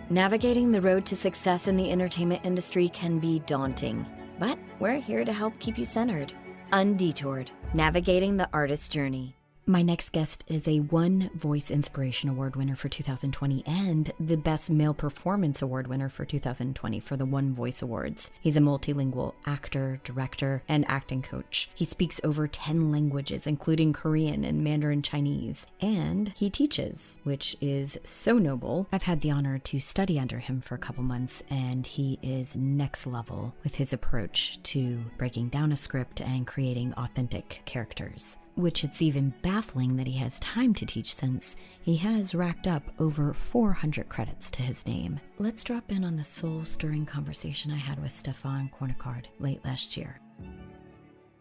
Navigating the road to success in the entertainment industry can be daunting, but we're here to help keep you centered. Undetoured, navigating the artist's journey. My next guest is a One Voice Inspiration Award winner for 2020 and the Best Male Performance Award winner for 2020 for the One Voice Awards. He's a multilingual actor, director, and acting coach. He speaks over 10 languages, including Korean and Mandarin Chinese, and he teaches, which is so noble. I've had the honor to study under him for a couple months, and he is next level with his approach to breaking down a script and creating authentic characters. Which it's even baffling that he has time to teach since he has racked up over 400 credits to his name. Let's drop in on the soul-stirring conversation I had with Stephane Cornicard late last year.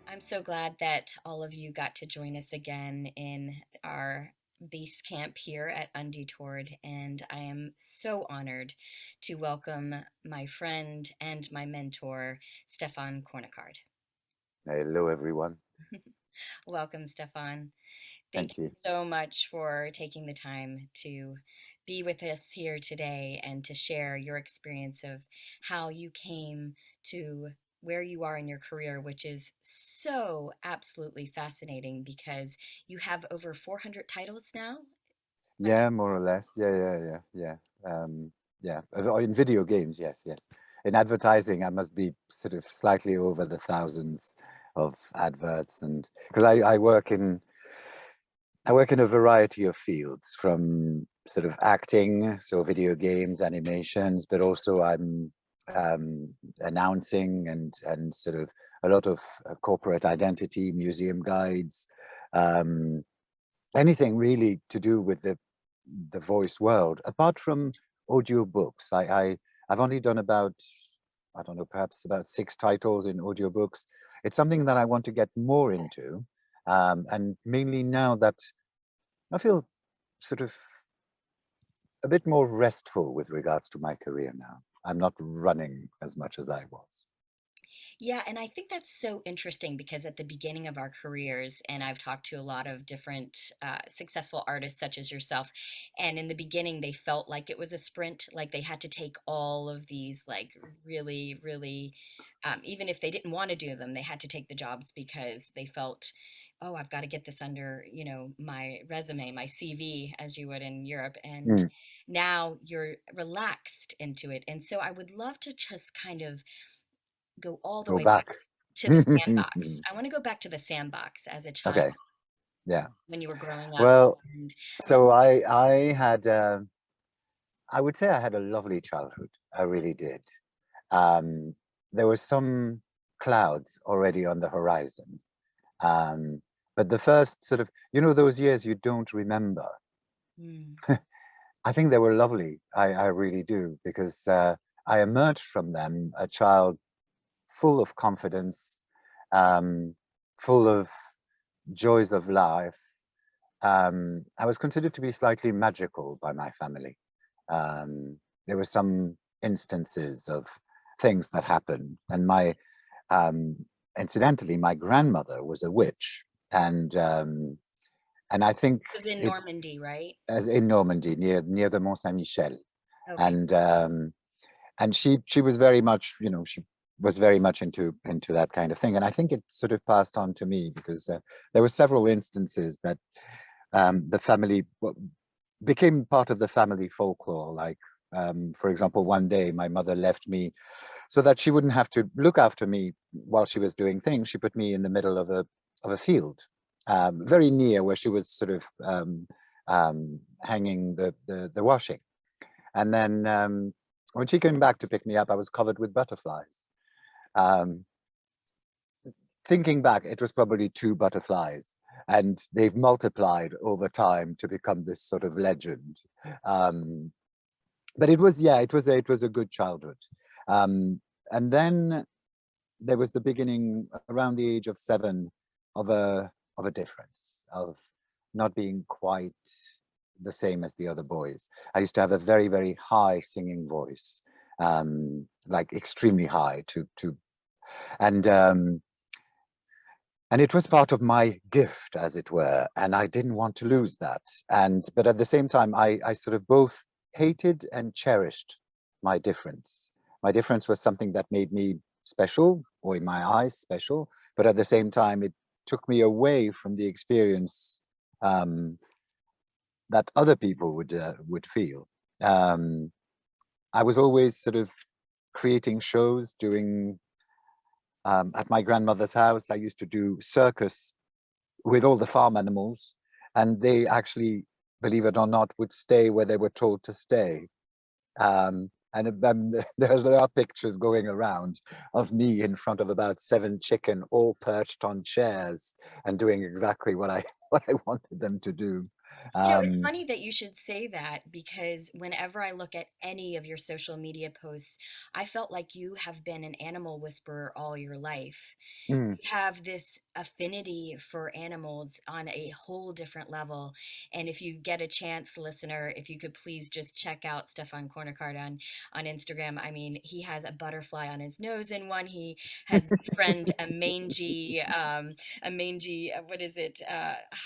I'm so glad that all of you got to join us again in our base camp here at Undetoured, and I am so honored to welcome my friend and my mentor, Stephane Cornicard. Hello, everyone. Welcome, Stephane. Thank you So much for taking the time to be with us here today and to share your experience of how you came to where you are in your career, which is so absolutely fascinating because you have over 400 titles now. Yeah, more or less. Yeah. In video games, yes. In advertising, I must be sort of slightly over the thousands of adverts, and because I work in a variety of fields, from sort of acting, so video games, animations, but also I'm announcing and sort of a lot of corporate identity, museum guides, anything really to do with the voice world, apart from audiobooks. I've only done about, I don't know, perhaps about 6 titles in audiobooks. It's something that I want to get more into, and mainly now that I feel sort of a bit more restful with regards to my career now. I'm not running as much as I was. Yeah, and I think that's so interesting because at the beginning of our careers, and I've talked to a lot of different successful artists such as yourself, and in the beginning they felt like it was a sprint, like they had to take all of these like really, really, even if they didn't want to do them, they had to take the jobs because they felt, oh, I've got to get this under, my resume, my CV, as you would in Europe, and Mm. now you're relaxed into it. And so I would love to just kind of go all the Go way back back. to the sandbox. I want to go back to the sandbox as a child Okay, yeah. when you were growing up. Well, And so I had, I would say I had a lovely childhood. I really did. Um, there were some clouds already on the horizon. Um, but the first sort of, those years you don't remember. mm, I think they were lovely. I really do, because I emerged from them a child full of confidence, um, full of joys of life. I was considered to be slightly magical by my family. There were some instances of things that happened, and um, incidentally, my grandmother was a witch, and I think it was in it, Normandy, right? as in Normandy, near the Mont Saint-Michel, Okay. and she was very much, she was very much into that kind of thing, and I think it sort of passed on to me, because there were several instances that the family became part of the family folklore. Like, for example, one day my mother left me so that she wouldn't have to look after me while she was doing things. She put me in the middle of a field, very near where she was sort of hanging the washing. And then when she came back to pick me up, I was covered with butterflies. Um, Thinking back, it was probably 2 butterflies, and they've multiplied over time to become this sort of legend. But it was a good childhood. And then there was the beginning, around the age of 7, of a difference, of not being quite the same as the other boys. I used to have a very, very high singing voice, like extremely high, and and it was part of my gift, as it were, and I didn't want to lose that. But at the same time, I sort of both hated and cherished my difference. My difference was something that made me special, or in my eyes special, but at the same time, it took me away from the experience that other people would feel. Um, I was always sort of creating shows, doing at my grandmother's house. I used to do circus with all the farm animals, and they actually, believe it or not, would stay where they were told to stay. And there are pictures going around of me in front of about 7 chicken, all perched on chairs and doing exactly what I what I wanted them to do. You know, it's Um, funny that you should say that because whenever I look at any of your social media posts, I felt like you have been an animal whisperer all your life. mm. You have this affinity for animals on a whole different level. And if you get a chance, listener, if you could please just check out Stephane Cornicard on Instagram. I mean, he has a butterfly on his nose in one. He has befriend a mangy, what is it?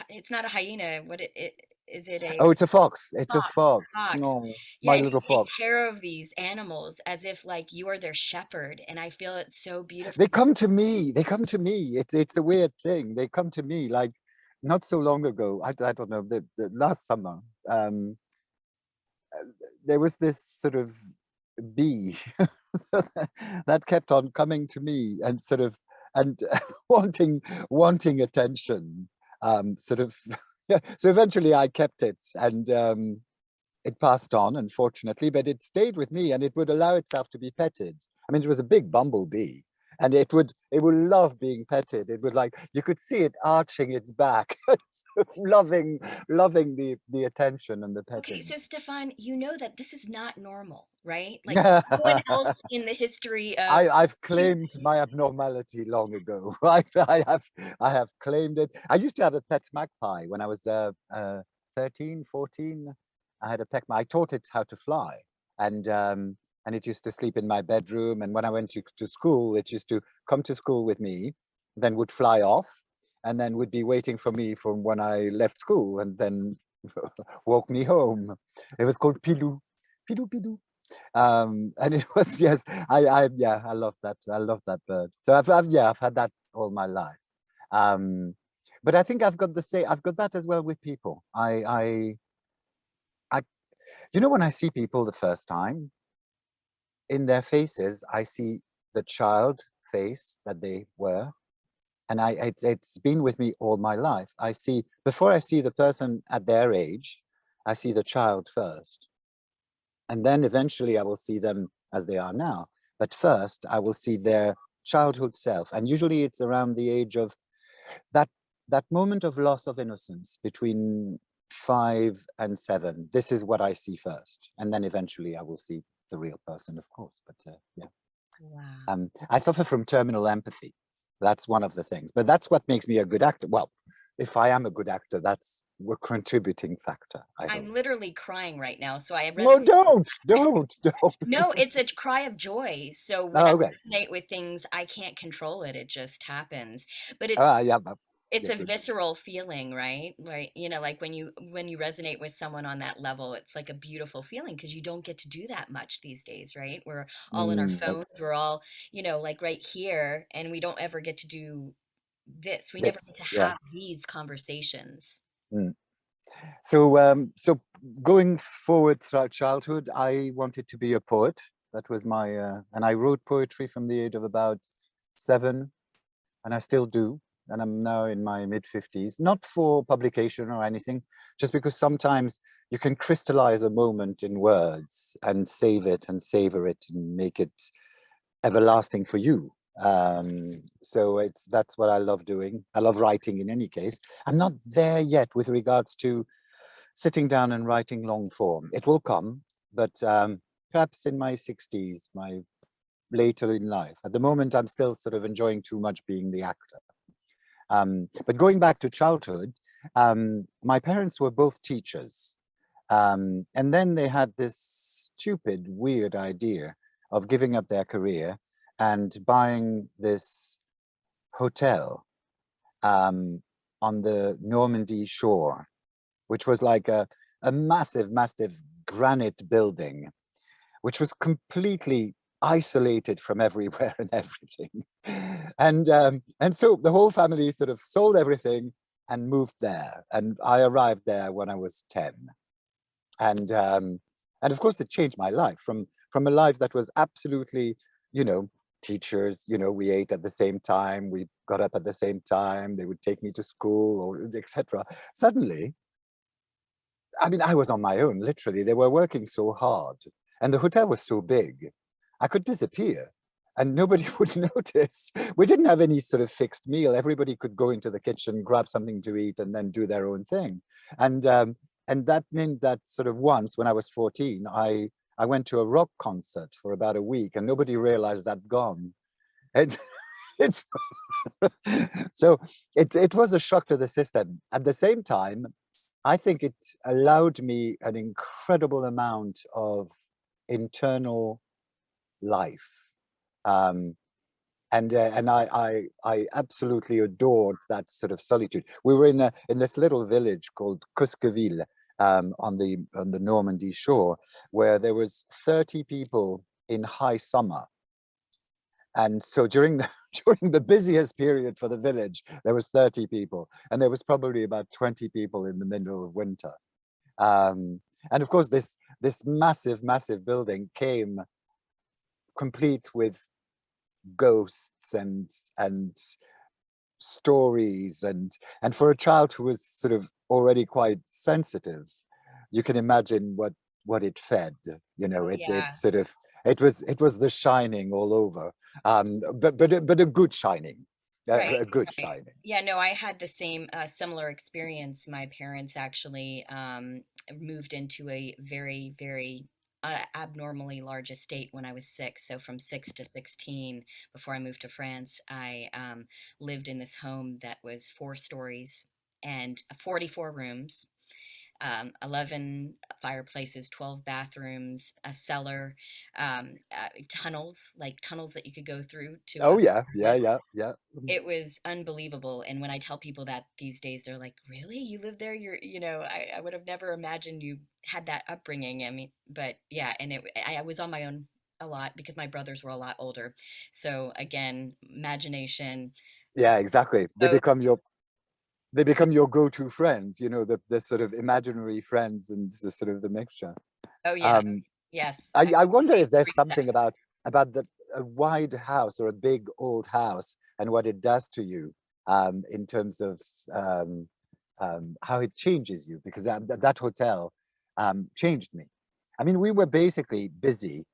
It's not a hyena. What is it a Oh, it's a fox. It's a fox? fox. Fox. No, Yeah, my and you little take fox. care of these animals as if like you are their shepherd, and I feel it's so They beautiful. come to me. They come to me. It's a weird thing. They come to me like not so long ago. I don't know, the last summer. Um, there was this sort of bee that kept on coming to me and sort of and wanting attention. Sort of yeah. So eventually I kept it, and it passed on, unfortunately, but it stayed with me, and it would allow itself to be petted. I mean, it was a big bumblebee, and it would love being petted. It would, like, you could see it arching its back, loving the attention and the Okay, petting. so Stefan, you know that this is not normal, right? Like no one else I in the history of I've humans. claimed my abnormality long ago. I have claimed it. I used to have a pet magpie when I was 13, 14. I had a pet. I taught it how to fly, and it used to sleep in my bedroom. And when I went to school, it used to come to school with me, then would fly off, and then would be waiting for me from when I left school, and then walk me home. It was called Pilou, Pilou Pilou. And it was, yes, yeah, I love that bird. So I've had that all my life. Um, but I think I've got that as well with people. I when I see people the first time, in their faces I see the child face that they were, and it's been with me all my life. I see, before I see the person at their age, I see the child first, and then eventually I will see them as they are now. But first, I will see their childhood self, and usually it's around the age of that that moment of loss of innocence between 5 and 7. This is what I see first, and then eventually I will see the real person, of course. But yeah, Wow. I suffer from terminal empathy. That's one of the things. But that's what makes me a good actor. Well, if I am a good actor, that's a contributing factor, I hope. I'm literally crying right now, so I No, resonate. don't. No, it's a cry of joy. So when I Oh, okay. resonate with things, I can't control it. It just happens. But Yeah, it's yeah, a good. visceral feeling, right? Right. You know, like when you resonate with someone on that level, it's like a beautiful feeling because you don't get to do that much these days, right? We're all in our Nope. phones, we're all, like right here, and we don't ever get to do this. We never This, get to yeah. have these conversations. Mm. So going forward throughout childhood, I wanted to be a poet. That was my, and I wrote poetry from the age of about 7, and I still do. And I'm now in my mid-50s, not for publication or anything, just because sometimes you can crystallize a moment in words and save it and savor it and make it everlasting for you. So that's what I love doing. I love writing in any case. I'm not there yet with regards to sitting down and writing long form. It will come, but perhaps in my 60s, my later in life. At the moment, I'm still sort of enjoying too much being the actor. But going back to childhood, my parents were both teachers. And then they had this stupid, weird idea of giving up their career and buying this hotel on the Normandy shore, which was like a massive, massive granite building, which was completely isolated from everywhere and everything. And so the whole family sort of sold everything and moved there. And I arrived there when I was 10. And of course, it changed my life from a life that was absolutely, you know, teachers, you know, we ate at the same time, we got up at the same time, they would take me to school, or etc. Suddenly, I mean, I was on my own, literally. They were working so hard, and the hotel was so big, I could disappear and nobody would notice. We didn't have any sort of fixed meal. Everybody could go into the kitchen, grab something to eat, and then do their own thing. And that meant that sort of once, when I was 14, I went to a rock concert for about a week, and nobody realized I'd gone. And it's so it was a shock to the system. At the same time, I think it allowed me an incredible amount of internal life. And I absolutely adored that sort of solitude. We were in this little village called Cusqueville, on the Normandy shore, where there was 30 people in high summer. And so during the busiest period for the village, there was 30 people, and there was probably about 20 people in the middle of winter. And of course, this massive building came complete with ghosts and stories, and for a child who was sort of already quite sensitive, you can imagine what it fed. You know, it sort of it was The Shining all over, but a good Shining, Right, a good right. Shining. Yeah, no, I had the same similar experience. My parents actually moved into a very, very abnormally large estate when I was 6. So from 6 to 16, before I moved to France, I lived in this home that was 4 stories and 44 rooms, 11 fireplaces, 12 bathrooms, a cellar, tunnels, like tunnels that you could go through to Oh a yeah, yeah, lift. yeah, yeah. It was unbelievable. And when I tell people that these days, they're like, really? You live there? I would have never imagined you had that upbringing. I mean, but yeah, and I was on my own a lot because my brothers were a lot older. So again, imagination, Yeah, exactly. ghosts. They become your go-to friends, you know, the sort of imaginary friends, and the sort of the mixture. Oh yeah, Um, yes. I wonder if there's Agree with something about a wide house or a big old house and what it does to you, in terms of how it changes you, because that hotel changed me. I mean, we were basically busy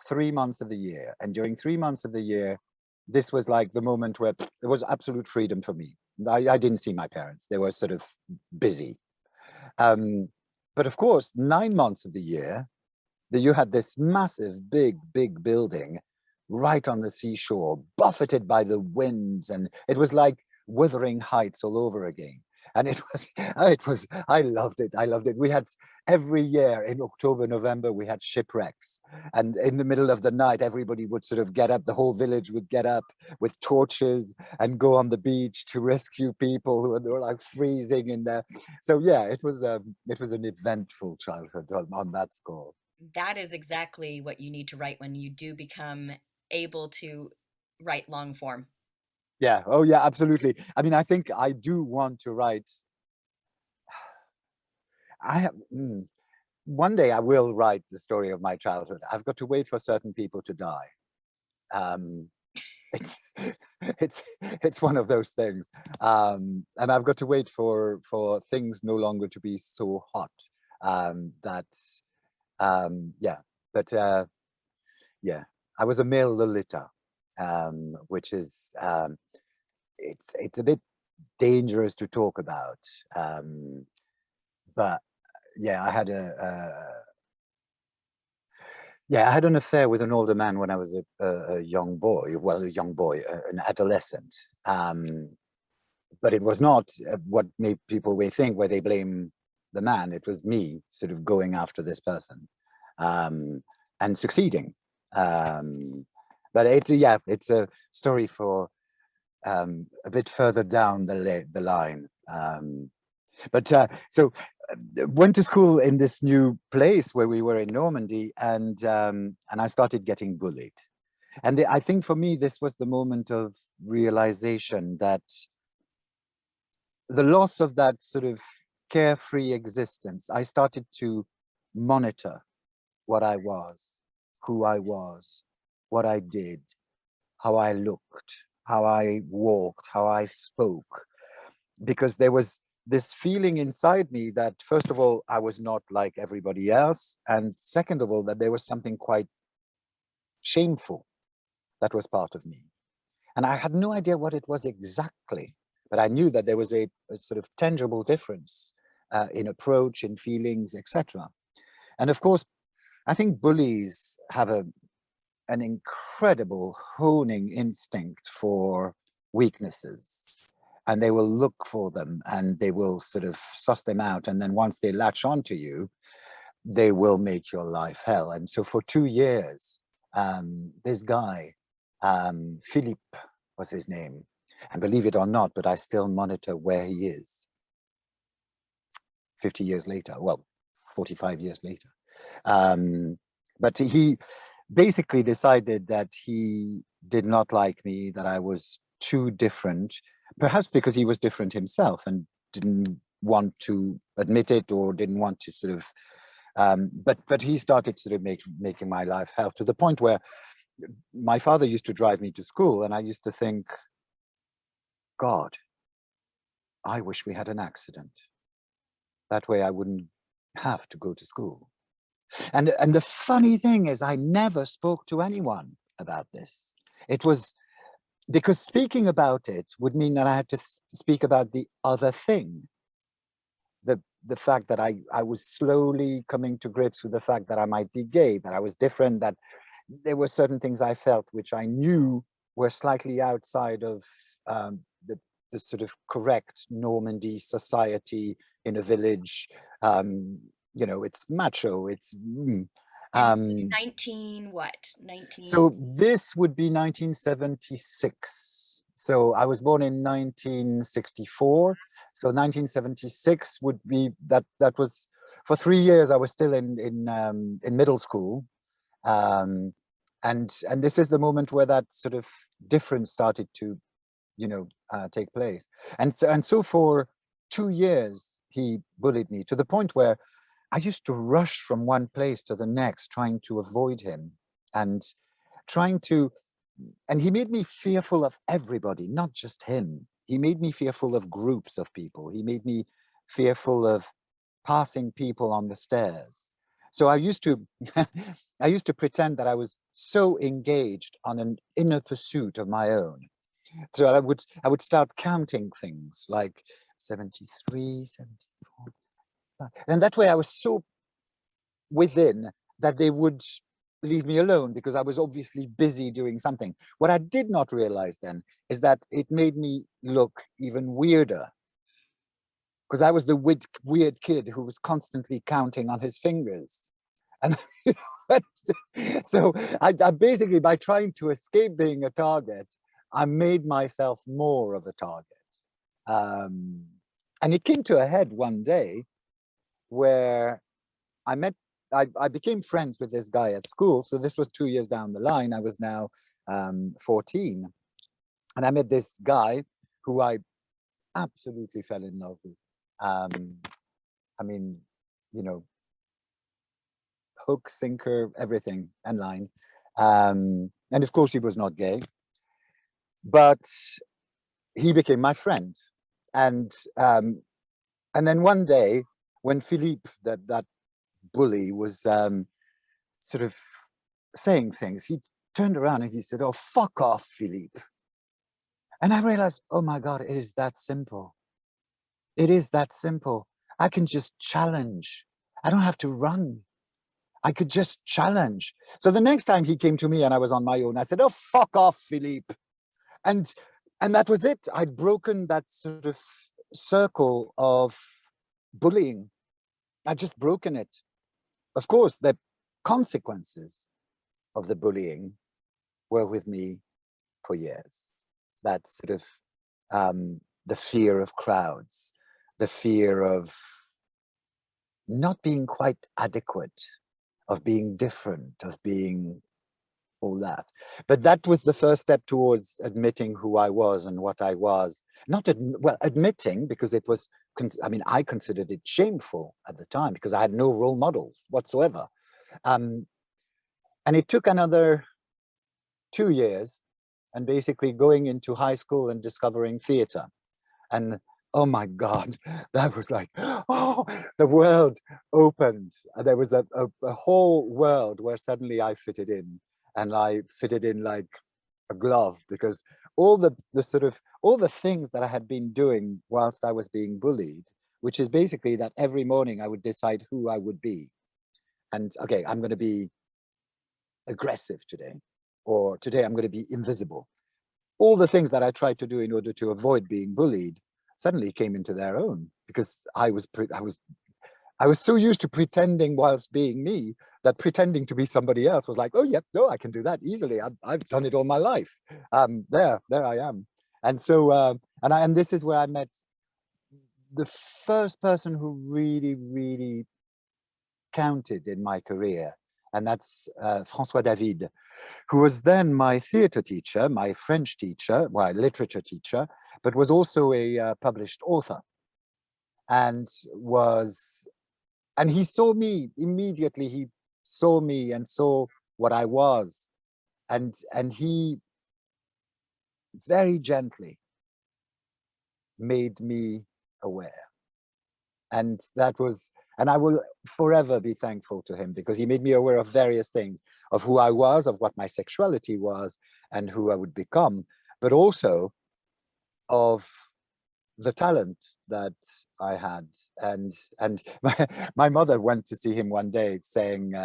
3 months of the year, and during 3 months of the year, this was like the moment where there was absolute freedom for me. I didn't see my parents; they were sort of busy. Um, but of course, 9 months of the year, that you had this massive, big building right on the seashore, buffeted by the winds, and it was like Wuthering Heights all over again. And I loved it. I loved it. We had every year in October, November, we had shipwrecks. And in the middle of the night, everybody would sort of get up, the whole village would get up with torches and go on the beach to rescue people who were like freezing in there. So yeah, it was an eventful childhood on that score. that is exactly what you need to write when you do become able to write long form. Yeah. Oh, yeah, absolutely. I mean, I think I do want to write. I have, one day I will write the story of my childhood. I've got to wait for certain people to die. Um, it's it's one of those things, and I've got to wait for things no longer to be so hot. That yeah, but yeah, I was a male Lolita, which is it's a bit dangerous to talk about. But yeah, I had an affair with an older man when I was a young boy. Well, a young boy, an adolescent. But it was not what made people may think, where they blame the man. It was me sort of going after this person, and succeeding. But it's a story for a bit further down the line. But so went to school in this new place where we were in Normandy, and I started getting bullied. And I think for me, this was the moment of realization that the loss of that sort of carefree existence, I started to monitor what I was, who I was, what I did, how I looked, how I walked, how I spoke, because there was this feeling inside me that, first of all, I was not like everybody else, and second of all, that there was something quite shameful that was part of me. And I had no idea what it was exactly, but I knew that there was a sort of tangible difference in approach, in feelings, etc. And of course, I think bullies have an incredible honing instinct for weaknesses, and they will look for them and they will sort of suss them out. And then once they latch onto you, they will make your life hell. And so for 2 years, this guy, Philippe was his name, and believe it or not, but I still monitor where he is 50 years later, well, 45 years later. But he basically decided that he did not like me, that I was too different, perhaps because he was different himself and didn't want to admit it, or didn't want to sort of, but he started sort of making my life hell, to the point where my father used to drive me to school, and I used to think, God, I wish we had an accident. That way I wouldn't have to go to school. And the funny thing is, I never spoke to anyone about this. It was because speaking about it would mean that I had to speak about the other thing. The fact that I was slowly coming to grips with the fact that I might be gay, that I was different, that there were certain things I felt which I knew were slightly outside of the sort of correct Normandy society in a village. You know, it's macho, it's 19 what? 19. so this would be 1976. So I was born in 1964. So 1976 would be that was for 3 years I was still in middle school. And this is the moment where that sort of difference started to, you know, take place. And so for 2 years he bullied me, to the point where I used to rush from one place to the next, trying to avoid him, and and he made me fearful of everybody, not just him. He made me fearful of groups of people. He made me fearful of passing people on the stairs. So I used to I used to pretend that I was so engaged on an inner pursuit of my own. So I would start counting things like 73, 74. And that way I was so within that they would leave me alone, because I was obviously busy doing something. What I did not realize then is that it made me look even weirder, because I was the weird kid who was constantly counting on his fingers. And so I basically, by trying to escape being a target, I made myself more of a target. And it came to a head one day where I became friends with this guy at school. So this was 2 years down the line. I was now 14. And I met this guy who I absolutely fell in love with. I mean, you know, hook, sinker, everything, and line. And of course, he was not gay, but he became my friend. And then one day, when Philippe, that bully, was sort of saying things, he turned around and he said, "Oh, fuck off, Philippe." And I realized, oh my God, it is that simple. It is that simple. I can just challenge. I don't have to run. I could just challenge. So the next time he came to me and I was on my own, I said, "Oh, fuck off, Philippe." And that was it. I'd broken that sort of circle of bullying. I'd just broken it. Of course, the consequences of the bullying were with me for years. That sort of the fear of crowds, the fear of not being quite adequate, of being different, of being all that. But that was the first step towards admitting who I was and what I was. Not well, admitting, because it was, I mean, I considered it shameful at the time because I had no role models whatsoever. And it took another 2 years, and basically going into high school and discovering theater. And oh my God, that was like, oh, the world opened. There was a whole world where suddenly I fitted in, and I fitted in like a glove, because all the sort of, all the things that I had been doing whilst I was being bullied, which is basically that every morning I would decide who I would be. And okay, I'm going to be aggressive today, or today I'm going to be invisible. All the things that I tried to do in order to avoid being bullied suddenly came into their own, because I was so used to pretending whilst being me, that pretending to be somebody else was like, oh yeah, no, I can do that easily. I've done it all my life. There I am. And so, and this is where I met the first person who really, really counted in my career, and that's François David, who was then my theater teacher, my French teacher, well, literature teacher, but was also a published author, and he saw me immediately. He saw me and saw what I was, and he very gently made me aware. And that was, and I will forever be thankful to him, because he made me aware of various things, of who I was, of what my sexuality was, and who I would become, but also of the talent that I had. And my mother went to see him one day saying,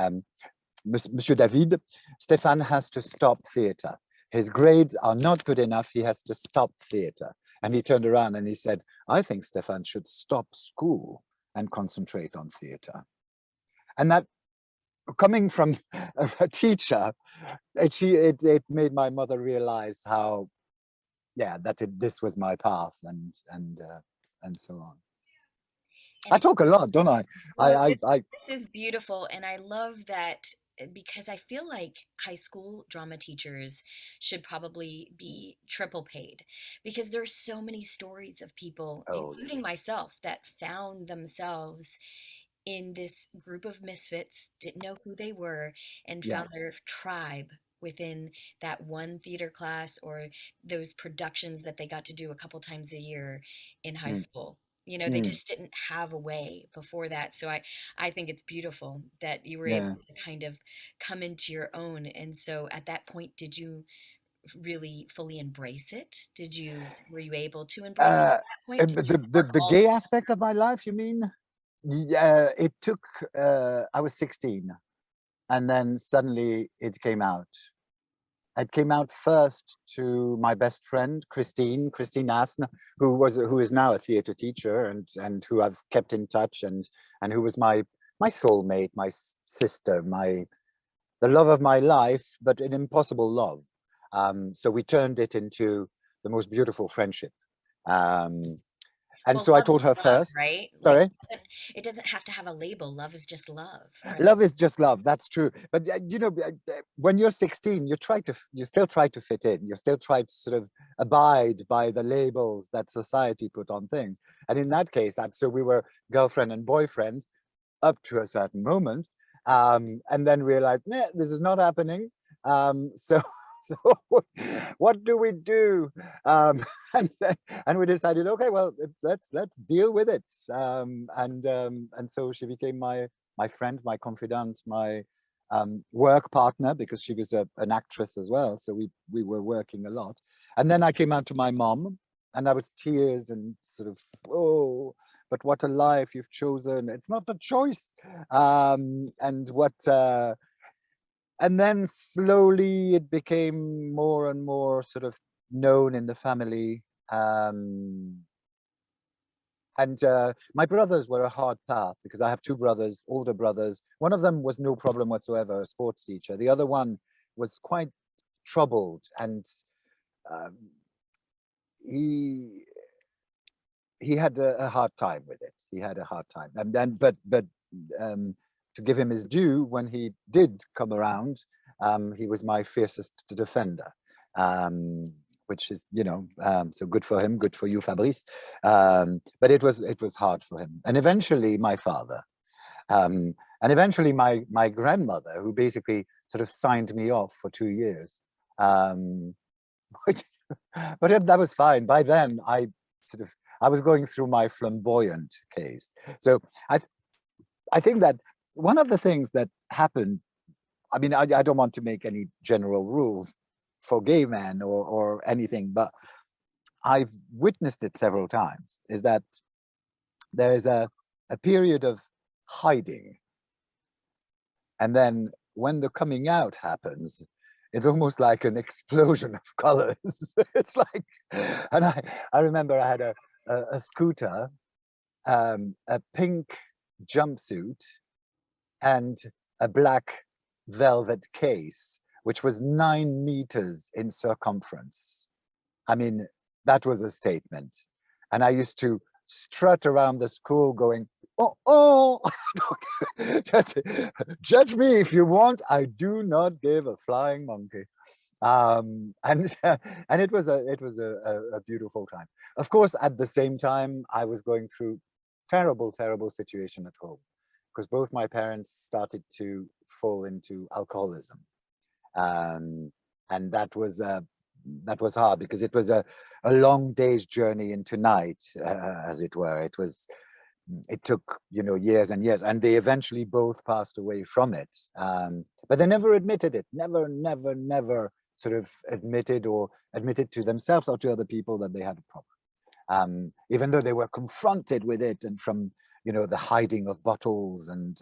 Monsieur David, Stephane has to stop theater. His grades are not good enough. He has to stop theater. And he turned around and he said, I think Stephane should stop school and concentrate on theater. And that, coming from a teacher, it made my mother realize how, yeah, this was my path, and so on. And I talk a lot, don't I? well, I this is beautiful, and I love that because I feel like high school drama teachers should probably be triple paid, because there's so many stories of people, oh including myself, that found themselves in this group of misfits, didn't know who they were, and yeah. found their tribe within that one theater class or those productions that they got to do a couple times a year in high Mm, school. You know, they mm, just didn't have a way before that. So I think it's beautiful that you were able yeah. to kind of come into your own. And so at that point, did you really fully embrace it? Were you able to embrace it Uh, at that point? Did you work the all gay aspect of my life, you mean? Yeah, it took. I was 16, and then suddenly it came out. It came out first to my best friend, Christine Asne, who is now a theater teacher, and who I've kept in touch, and who was my soulmate, my sister, the love of my life, but an impossible love. So we turned it into the most beautiful friendship. Um, and Well, so I love told is her love, first. right? Like Sorry. it doesn't have to have a label. Love is just love, right? Love is just love. That's true. But when you're 16, you still try to fit in. You still try to sort of abide by the labels that society put on things. And in that case, so we were girlfriend and boyfriend up to a certain moment, and then realized, nah, this is not happening. So so what do we do? And we decided, okay, well, let's deal with it. And so she became my friend, my confidant, my work partner, because she was an actress as well. So we were working a lot. And then I came out to my mom, and there was tears and sort of, oh, but what a life you've chosen. It's not a choice. And then slowly it became more and more sort of known in the family. And my brothers were a hard path, because I have two brothers, older brothers. One of them was no problem whatsoever, a sports teacher. The other one was quite troubled, and um, he had a hard time with it. He had a hard time, and then but to give him his due, when he did come around, he was my fiercest defender, which is, so good for him, good for you, Fabrice. But it was hard for him. And eventually my father, and eventually my grandmother, who basically sort of signed me off for 2 years. Which, but that was fine. By then, I was going through my flamboyant case. So I think that one of the things that happened, I mean, I don't want to make any general rules for gay men or anything, but I've witnessed it several times, is that there is a period of hiding. And then when the coming out happens, it's almost like an explosion of colors. It's like, and I remember I had a scooter, a pink jumpsuit, and a black velvet case, which was 9 meters in circumference. I mean, that was a statement. And I used to strut around the school going, oh, judge me if you want. I do not give a flying monkey. And it was a beautiful time. Of course, at the same time, I was going through terrible situation at home, because both my parents started to fall into alcoholism, and that was hard, because it was a long day's journey into night, as it were. It took years and years, and they eventually both passed away from it. But they never admitted it. Never sort of admitted to themselves or to other people that they had a problem. Even though they were confronted with it, and from the hiding of bottles and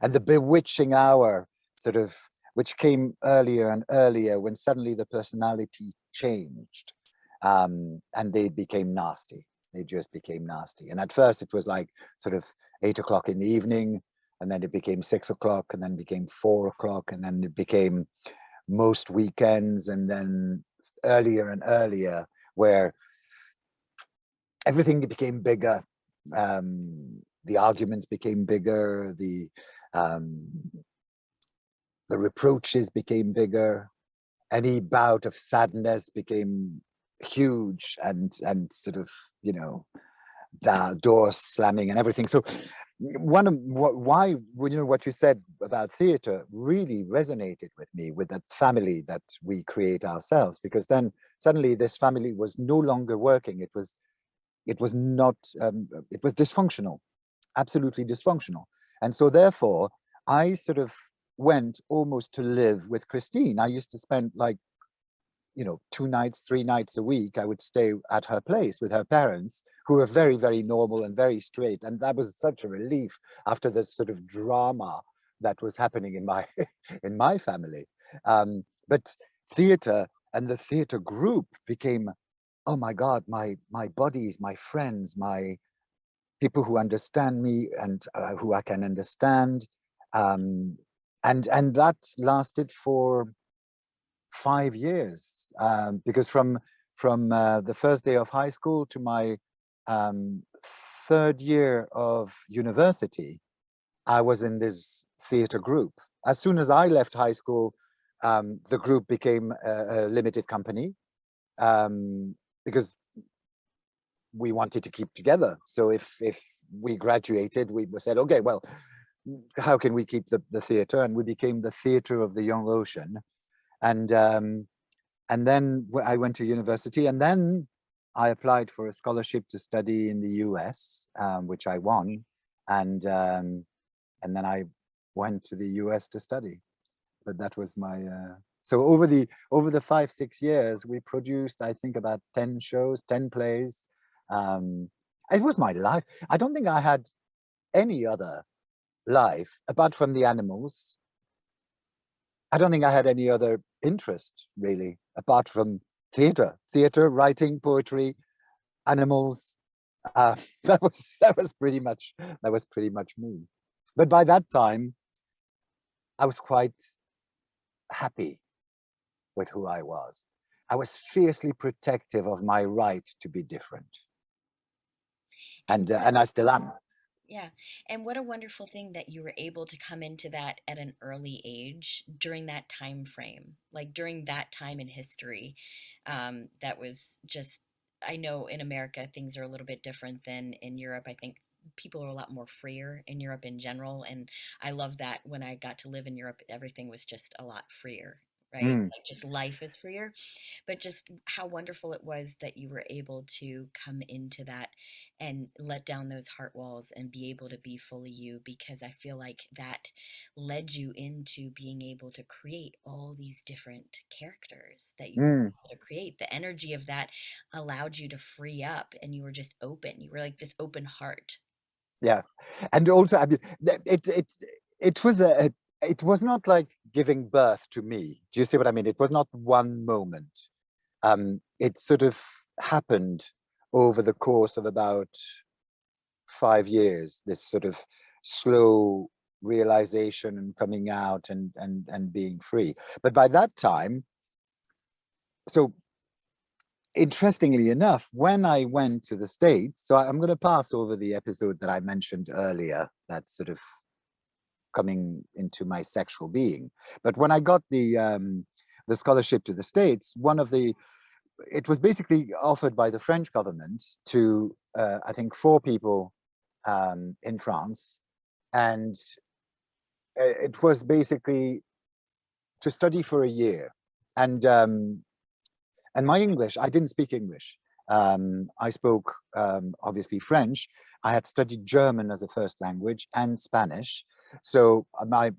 the bewitching hour, sort of, which came earlier and earlier, when suddenly the personality changed, and they became nasty. They just became nasty. And at first it was like sort of 8 o'clock in the evening, and then it became 6 o'clock, and then became 4 o'clock, and then it became most weekends, and then earlier and earlier, where everything became bigger. The arguments became bigger. The reproaches became bigger. Any bout of sadness became huge, and sort of doors slamming and everything. So why what you said about theater really resonated with me, with that family that we create ourselves, because then suddenly this family was no longer working. It was not, it was dysfunctional, absolutely dysfunctional. And so therefore I sort of went almost to live with Christine. I used to spend like 2 nights, 3 nights a week. I would stay at her place with her parents, who were very, very normal and very straight. And that was such a relief after the sort of drama that was happening in my in my family. But theater and the theater group became, oh my God, my buddies, my friends, my people who understand me, and who I can understand. And that lasted for 5 years, because from the first day of high school to my 3rd year of university, I was in this theater group. As soon as I left high school, the group became a limited company, because we wanted to keep together. So if we graduated, we said, okay, well, how can we keep the theater? And we became the Theater of the Young Ocean. And then I went to university, and then I applied for a scholarship to study in the US, which I won. And then I went to the US to study. But that was my, so over the 5-6 years, we produced, I think, about 10 shows, 10 plays. It was my life. I don't think I had any other life apart from the animals. I don't think I had any other interest, really, apart from theater, writing, poetry, animals. That was pretty much me. But by that time, I was quite happy with who I was. I was fiercely protective of my right to be different, and I still am. Yeah. And what a wonderful thing that you were able to come into that at an early age during that time frame, like during that time in history. That was just, I know in America things are a little bit different than in Europe. I think people are a lot more freer in Europe in general. And I love that when I got to live in Europe, everything was just a lot freer, right? Mm, Like just life is freer, but just how wonderful it was that you were able to come into that and let down those heart walls and be able to be fully you, because I feel like that led you into being able to create all these different characters that you were mm, able to create. The energy of that allowed you to free up, and you were just open. You were like this open heart. yeah, and also, I mean, it was it was not like giving birth to me. Do you see what I mean? It was not one moment. It sort of happened over the course of about 5 years. This sort of slow realization and coming out and being free. But by that time, so interestingly enough, when I went to the States, so I'm going to pass over the episode that I mentioned earlier, that sort of coming into my sexual being. But when I got the scholarship to the States, it was basically offered by the French government to I think 4 people in France, and it was basically to study for a year, and my English, I didn't speak English. I spoke obviously French. I had studied German as a first language and Spanish, so my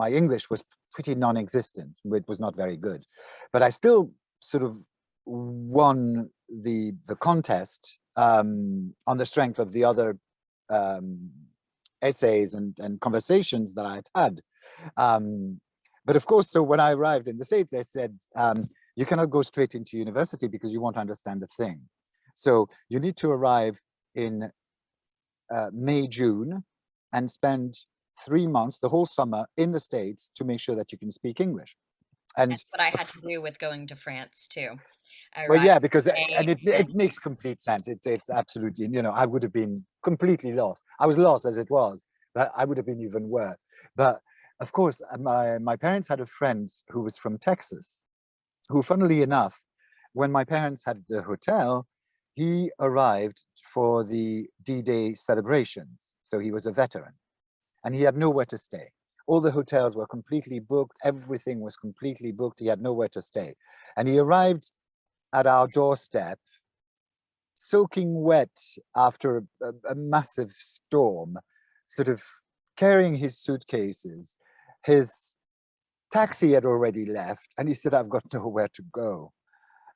English was pretty non-existent. It was not very good, but I still sort of won the contest on the strength of the other um, essays and conversations that I had had. But of course, so when I arrived in the States, they said, you cannot go straight into university because you won't understand a thing. So you need to arrive in May, June, and spend 3 months, the whole summer in the States, to make sure that you can speak English. And That's what I had to do with going to France too. I well, arrived yeah, because in May, and it and makes complete sense. It's absolutely, I would have been completely lost. I was lost as it was, but I would have been even worse. But of course, my parents had a friend who was from Texas, who, funnily enough, when my parents had the hotel, he arrived for the D-Day celebrations. So he was a veteran, and he had nowhere to stay. All the hotels were completely booked. Everything was completely booked. He had nowhere to stay, and he arrived at our doorstep, soaking wet after a massive storm, sort of carrying his suitcases. His taxi had already left, and he said, I've got nowhere to go.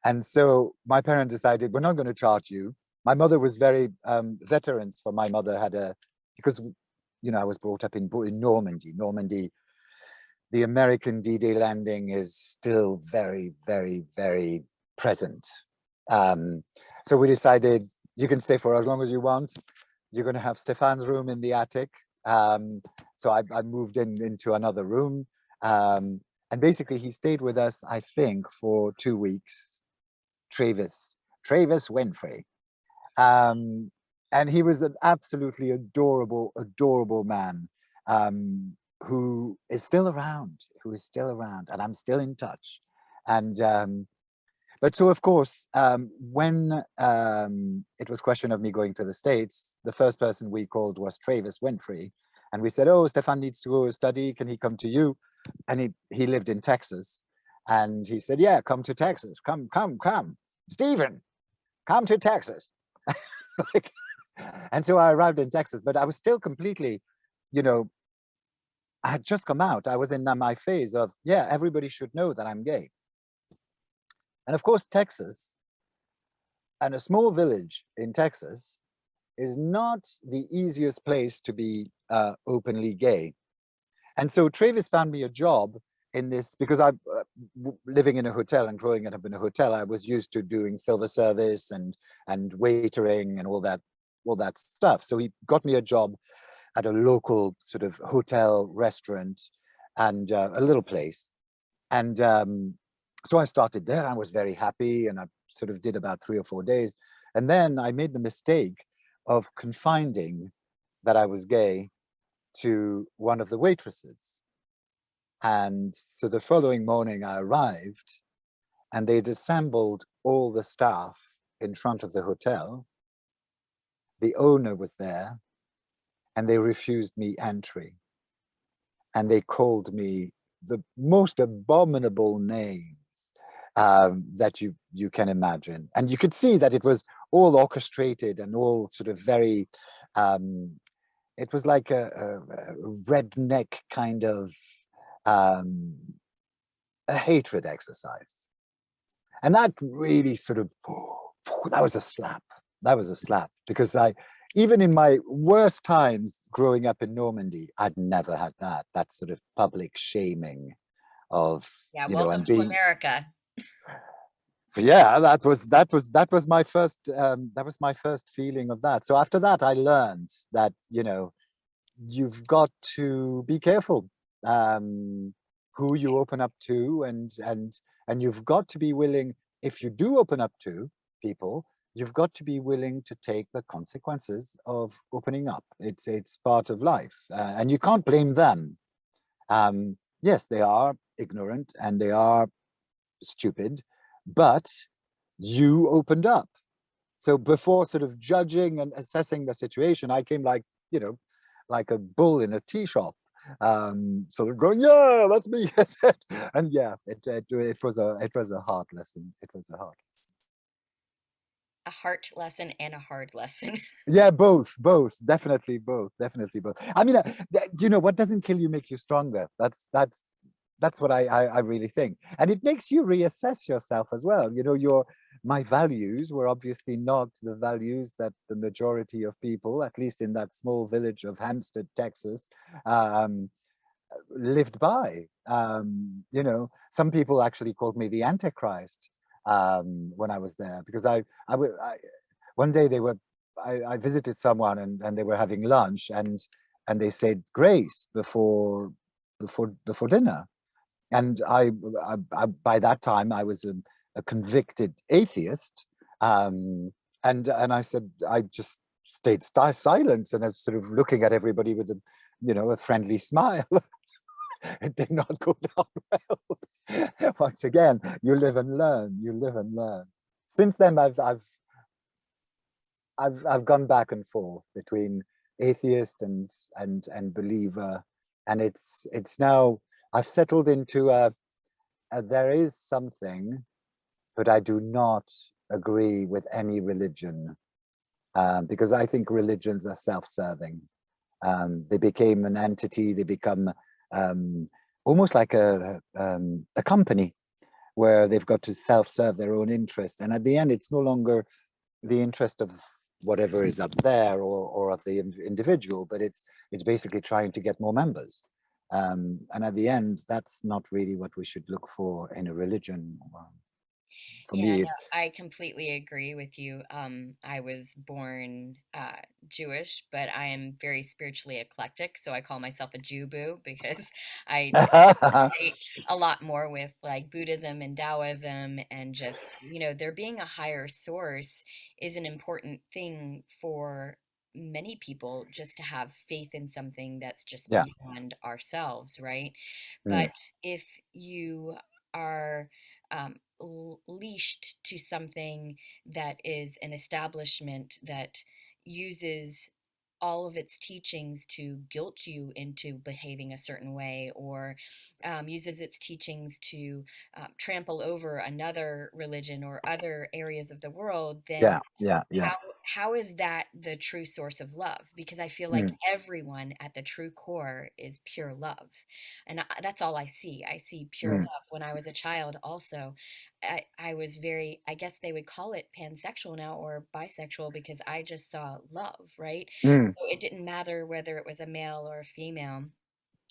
And so my parents decided, we're not going to charge you. My mother was very veterans for my mother had because, I was brought up in Normandy. Normandy, the American D-Day landing is still very, very, very present. So we decided, you can stay for as long as you want. You're going to have Stephane's room in the attic. So I moved into another room. And basically he stayed with us, I think, for 2 weeks. Travis Winfrey. And he was an absolutely adorable, adorable man, who is still around, and I'm still in touch. And but so, of course, when it was question of me going to the States, the first person we called was Travis Winfrey. And we said, oh, Stephane needs to go study. Can he come to you? And he lived in Texas. And he said, yeah, come to Texas. Come. Stephen, come to Texas. Like, and so I arrived in Texas, but I was still completely, I had just come out. I was in my phase of, yeah, everybody should know that I'm gay. And of course, Texas, and a small village in Texas, is not the easiest place to be openly gay. And so Travis found me a job in this, because I, living in a hotel and growing up in a hotel, I was used to doing silver service and waitering and all that stuff. So he got me a job at a local sort of hotel restaurant and a little place. And so I started there. I was very happy, and I sort of did about 3 or 4 days. And then I made the mistake of confiding that I was gay to one of the waitresses. And so the following morning I arrived, and they'd assembled all the staff in front of the hotel. The owner was there, and they refused me entry. And they called me the most abominable names that you can imagine. And you could see that it was all orchestrated and all sort of very, it was like a redneck kind of a hatred exercise. And that really sort of, that was a slap. That was a slap, because even in my worst times growing up in Normandy, I'd never had that sort of public shaming of, Yeah, and welcome to being, America. yeah, that was my first feeling of that. So after that, I learned that, you've got to be careful who you open up to, and you've got to be willing, if you do open up to people, you've got to be willing to take the consequences of opening up. It's part of life, and you can't blame them. Yes, they are ignorant and they are stupid, but you opened up. So before sort of judging and assessing the situation, I came like, like a bull in a tea shop, sort of going, yeah, that's me. And yeah, it was a hard lesson. It was a hard lesson. A heart lesson and a hard lesson. Yeah, both, definitely both, definitely both. I mean, what doesn't kill you make you stronger. That's what I really think, and it makes you reassess yourself as well. My values were obviously not the values that the majority of people, at least in that small village of Hampstead, Texas, lived by. Some people actually called me the Antichrist when I was there, because one day I visited someone, and they were having lunch, and they said grace before dinner. And I by that time I was a convicted atheist, and I said, I just stayed silent, and I was sort of looking at everybody with a friendly smile. It did not go down well. Once again, you live and learn. You live and learn. Since then, I've gone back and forth between atheist and believer, and it's now I've settled into there is something, but I do not agree with any religion, because I think religions are self-serving. They became an entity. They become almost like a company where they've got to self-serve their own interest, and at the end, it's no longer the interest of whatever is up there or of the individual, but it's basically trying to get more members. And at the end, that's not really what we should look for in a religion. For Yeah, me, no, it's I completely agree with you. I was born Jewish, but I am very spiritually eclectic, so I call myself a Jew boo because I relate a lot more with like Buddhism and Taoism, and just, there being a higher source is an important thing for many people, just to have faith in something that's just yeah. beyond ourselves, right? Mm, But if you are leashed to something that is an establishment that uses all of its teachings to guilt you into behaving a certain way, or uses its teachings to trample over another religion or other areas of the world, then yeah, yeah, yeah. how is that the true source of love? Because I feel like Mm, everyone at the true core is pure love, and that's all I see. I see pure mm, love. When I was a child, also, I was very, I guess they would call it pansexual now, or bisexual, because I just saw love, right? mm, So it didn't matter whether it was a male or a female.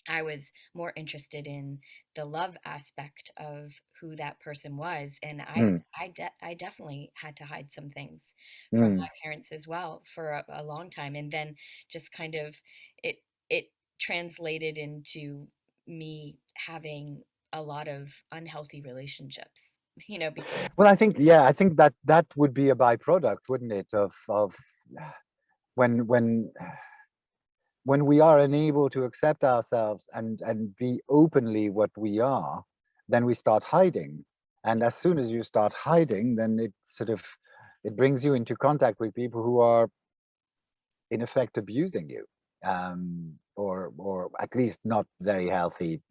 I was more interested in the love aspect of who that person was, and mm, I definitely had to hide some things from my mm. parents as well for a long time, and then just kind of it translated into me having a lot of unhealthy relationships, because Well, I think, yeah, I think that would be a byproduct, wouldn't it, of when when we are unable to accept ourselves and be openly what we are, then we start hiding. And as soon as you start hiding, then it brings you into contact with people who are in effect abusing you, or at least not very healthy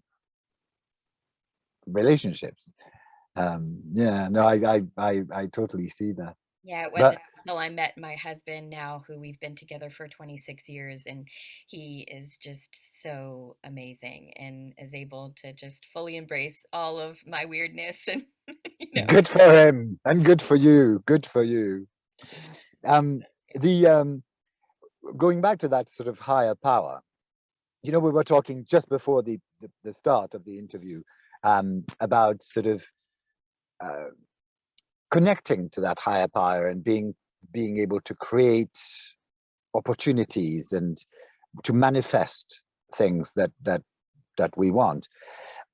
relationships. Yeah, no, I totally see that. Yeah, it But wasn't until I met my husband now, who we've been together for 26 years, and he is just so amazing and is able to just fully embrace all of my weirdness and you know. good for him and good for you. Good for you. Um, the Going back to that sort of higher power, you know, we were talking just before the start of the interview about sort of uh, connecting to that higher power and being able to create opportunities and to manifest things that we want.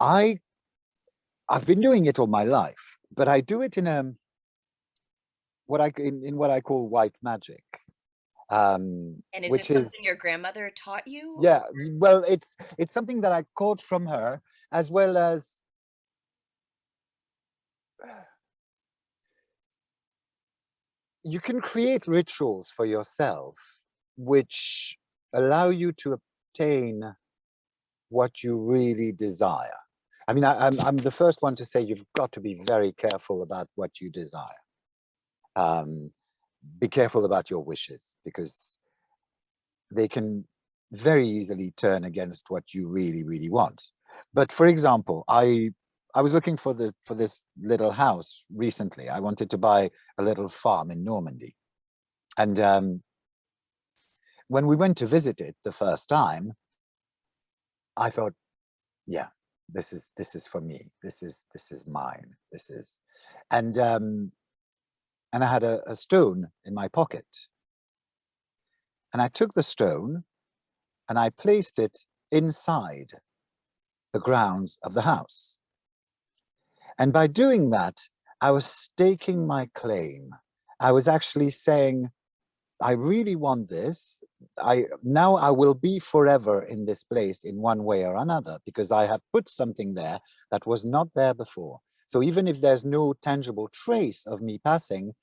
I've been doing it all my life, but I do it in what I call white magic, And is this which is, something your grandmother taught you, or yeah, well, it's something that I caught from her, as well as you can create rituals for yourself which allow you to obtain what you really desire. I mean, I'm the first one to say you've got to be very careful about what you desire. Um, be careful about your wishes, because they can very easily turn against what you really, really want. But for example, I was looking for this little house recently. I wanted to buy a little farm in Normandy. And when we went to visit it the first time, I thought, yeah, this is for me. This is mine. This is, and I had a stone in my pocket, and I took the stone and I placed it inside the grounds of the house. And by doing that, I was staking my claim. I was actually saying, I really want this. Now I will be forever in this place in one way or another, because I have put something there that was not there before. So even if there's no tangible trace of me passing,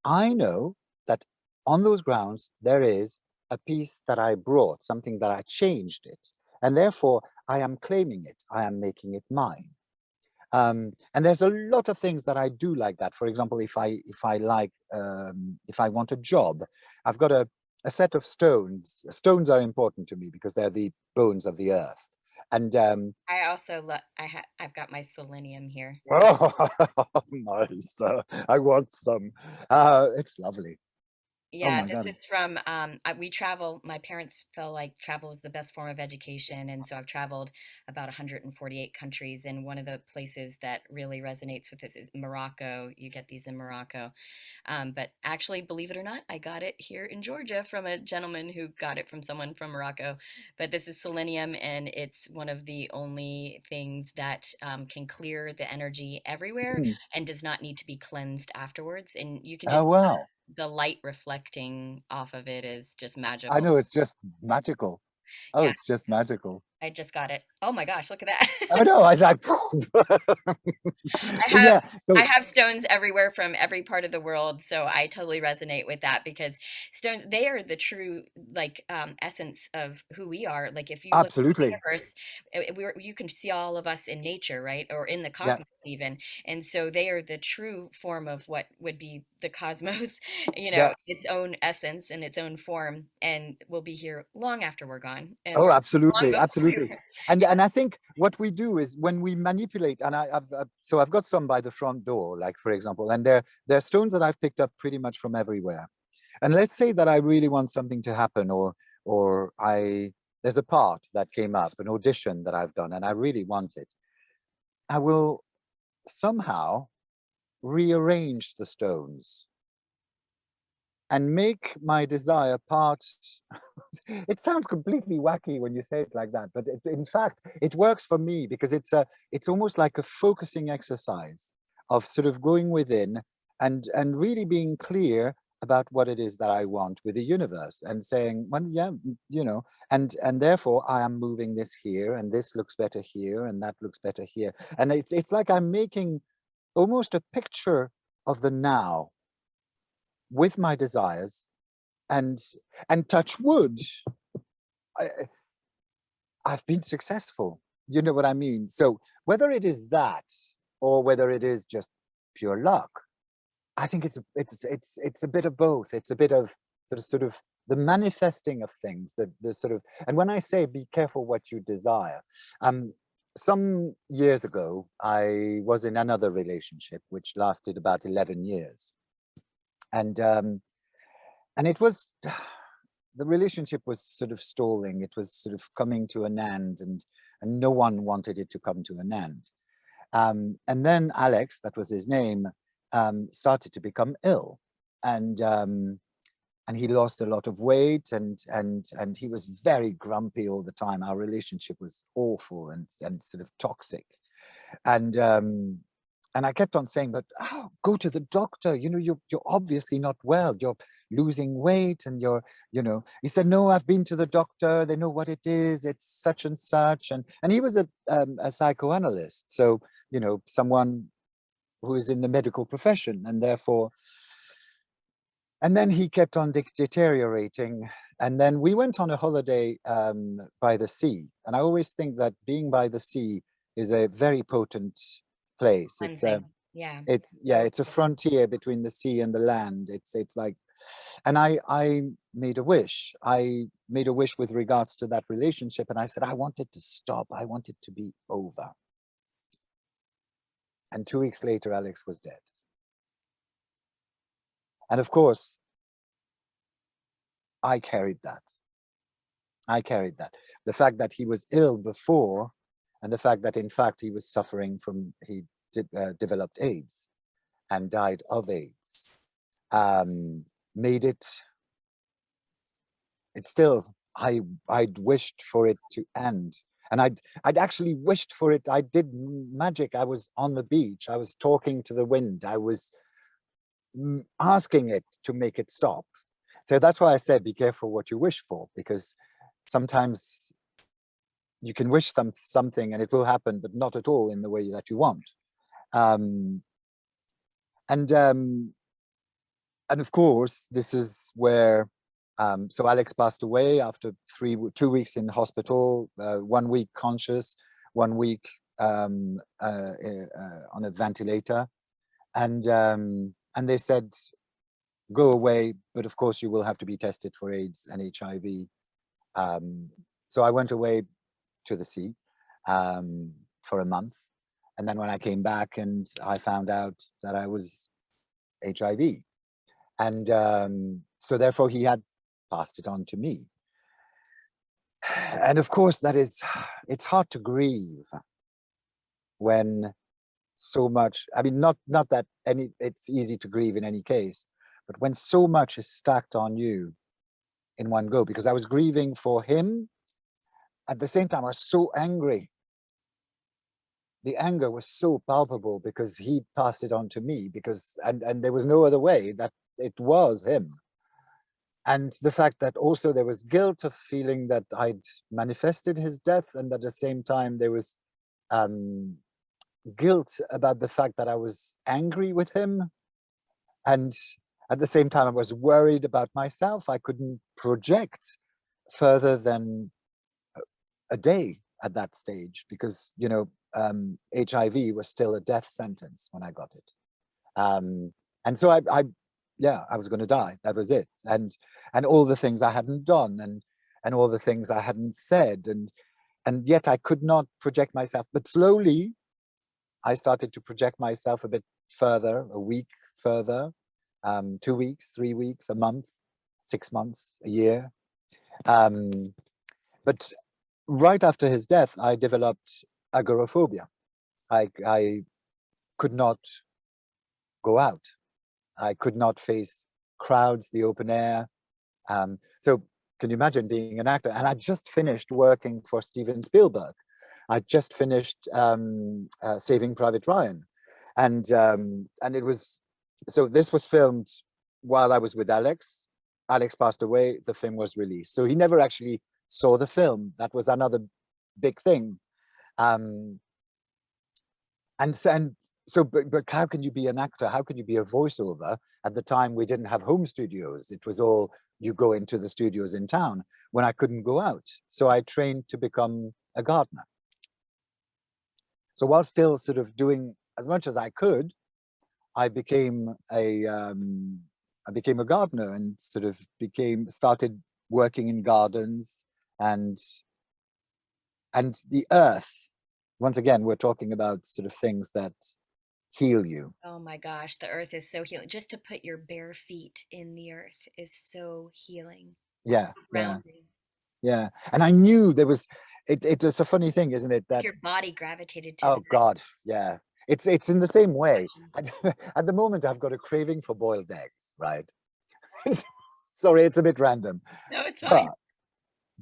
I know that on those grounds there is a piece that I brought, something that I changed it, and therefore I am claiming it. I am making it mine. And there's a lot of things that I do like that. For example, if I want a job, I've got a set of stones. Stones are important to me because they're the bones of the earth. And I also I've got my selenium here. oh, nice. I want some. It's lovely. Oh Yeah, my this God. is from we travel. My parents felt like travel was the best form of education, and so I've traveled about 148 countries. And one of the places that really resonates with this is Morocco. You get these in Morocco. But actually, believe it or not, I got it here in Georgia from a gentleman who got it from someone from Morocco. But this is selenium, and it's one of the only things that can clear the energy everywhere Hmm. and does not need to be cleansed afterwards. And you can Oh just wow. the light reflecting off of it is just I magical. know, it's just magical. Oh, Yeah, it's just magical. I just got it. Oh my gosh, look at Oh that. no, I was like, I so have yeah, I so have stones everywhere from every part of the world, so I totally resonate with that because stones they are the true like essence of who we are. Like if you look at the absolutely. universe, you can see all of us in nature, right? Or in the Yeah. cosmos even. And so they are the true form of what would be the cosmos, Yeah. its own essence and its own form and will be here long after we're gone Oh, or long absolutely, before we absolutely. were. And I think what we do is when we manipulate, and so I've got some by the front door, like for example, and they're stones that I've picked up pretty much from everywhere. And let's say that I really want something to happen, or there's a part that came up, an audition that I've done, and I really want it. I will somehow rearrange the stones and make my desire part. It sounds completely wacky when you say it like that, but in fact it works for me because it's almost like a focusing exercise of sort of going within and really being clear about what it is that I want with the universe, and saying, well, yeah, you know, and therefore I am moving this here, and this looks better here, and that looks better here. And it's like I'm making almost a picture of the now with my desires, and touch wood, I, I've been successful. You know what I mean? So whether it is that, or whether it is just pure luck, I think it's a bit of both. It's a bit of the sort of the manifesting of things, the sort of, and when I say be careful what you desire, some years ago I was in another relationship which lasted about 11 years, and it was, the relationship was sort of stalling. It was sort of coming to an end, and no one wanted it to come to an end. And then Alex, that was his name, started to become ill, and he lost a lot of weight, and he was very grumpy all the time. Our relationship was awful and sort of toxic, and I kept on saying, but go to the doctor. You know, you're obviously not well. You're losing weight, and you're, you know. He said, no, I've been to the doctor. They know what it is. It's such and such. And he was a psychoanalyst, so, you know, someone who is in the medical profession, and therefore. And then he kept on deteriorating. And then we went on a holiday by the sea. And I always think that being by the sea is a very potent place. It's yeah. It's a frontier between the sea and the land. It's like, and I made a wish. I made a wish with regards to that relationship, and I said I wanted to stop. I wanted to be over. And 2 weeks later, Alex was dead. And of course, I carried that. The fact that he was ill before, and the fact that in fact he was suffering from, he developed AIDS and died of AIDS, made it, it's still, I'd wished for it to end. And I'd actually wished for it. I did magic. I was on the beach. I was talking to the wind. I was asking it to make it stop. So that's why I said, be careful what you wish for, because sometimes you can wish something and it will happen, but not at all in the way that you want. And of course, this is where, so Alex passed away after 2 weeks in hospital, 1 week conscious, 1 week on a ventilator. And they said, go away, but of course you will have to be tested for AIDS and HIV. So I went away to the sea for a month. And then when I came back, and I found out that I was HIV. And so therefore he had passed it on to me. And of course it's hard to grieve when so much, I mean, not that it's easy to grieve in any case, but when so much is stacked on you in one go, because I was grieving for him. At the same time, I was so angry. The anger was so palpable because he passed it on to me, because, and there was no other way, that it was him. And the fact that also there was guilt of feeling that I'd manifested his death, and at the same time there was guilt about the fact that I was angry with him. And at the same time, I was worried about myself. I couldn't project further than a day at that stage, because, you know, HIV was still a death sentence when I got it. And so I was going to die. That was it. And all the things I hadn't done, and all the things I hadn't said, and yet I could not project myself. But slowly, I started to project myself a bit further, a week further, 2 weeks, 3 weeks, a month, 6 months, a year. But right after his death, I developed agoraphobia. I could not go out. I could not face crowds, the open air. So can you imagine being an actor? And I just finished working for Steven Spielberg. I just finished Saving Private Ryan. And it was, so this was filmed while I was with Alex. Alex passed away, the film was released. So he never actually saw the film. That was another big thing. Um, but how can you be an actor? How can you be a voiceover? At the time, we didn't have home studios. It was all you go into the studios in town when I couldn't go out. So I trained to become a gardener. So while still sort of doing as much as I could, I became a gardener and sort of started working in gardens and the earth. Once again, we're talking about sort of things that heal you. Oh my gosh, the earth is so healing. Just to put your bare feet in the earth is so healing. Yeah, So yeah, grounding. yeah. And I knew there was, it was a funny thing, isn't it? Like That, your body gravitated to oh the God, yeah. It's in the same way. direction. At the moment, I've got a craving for boiled eggs, right? Sorry, it's a bit random. No, it's fine.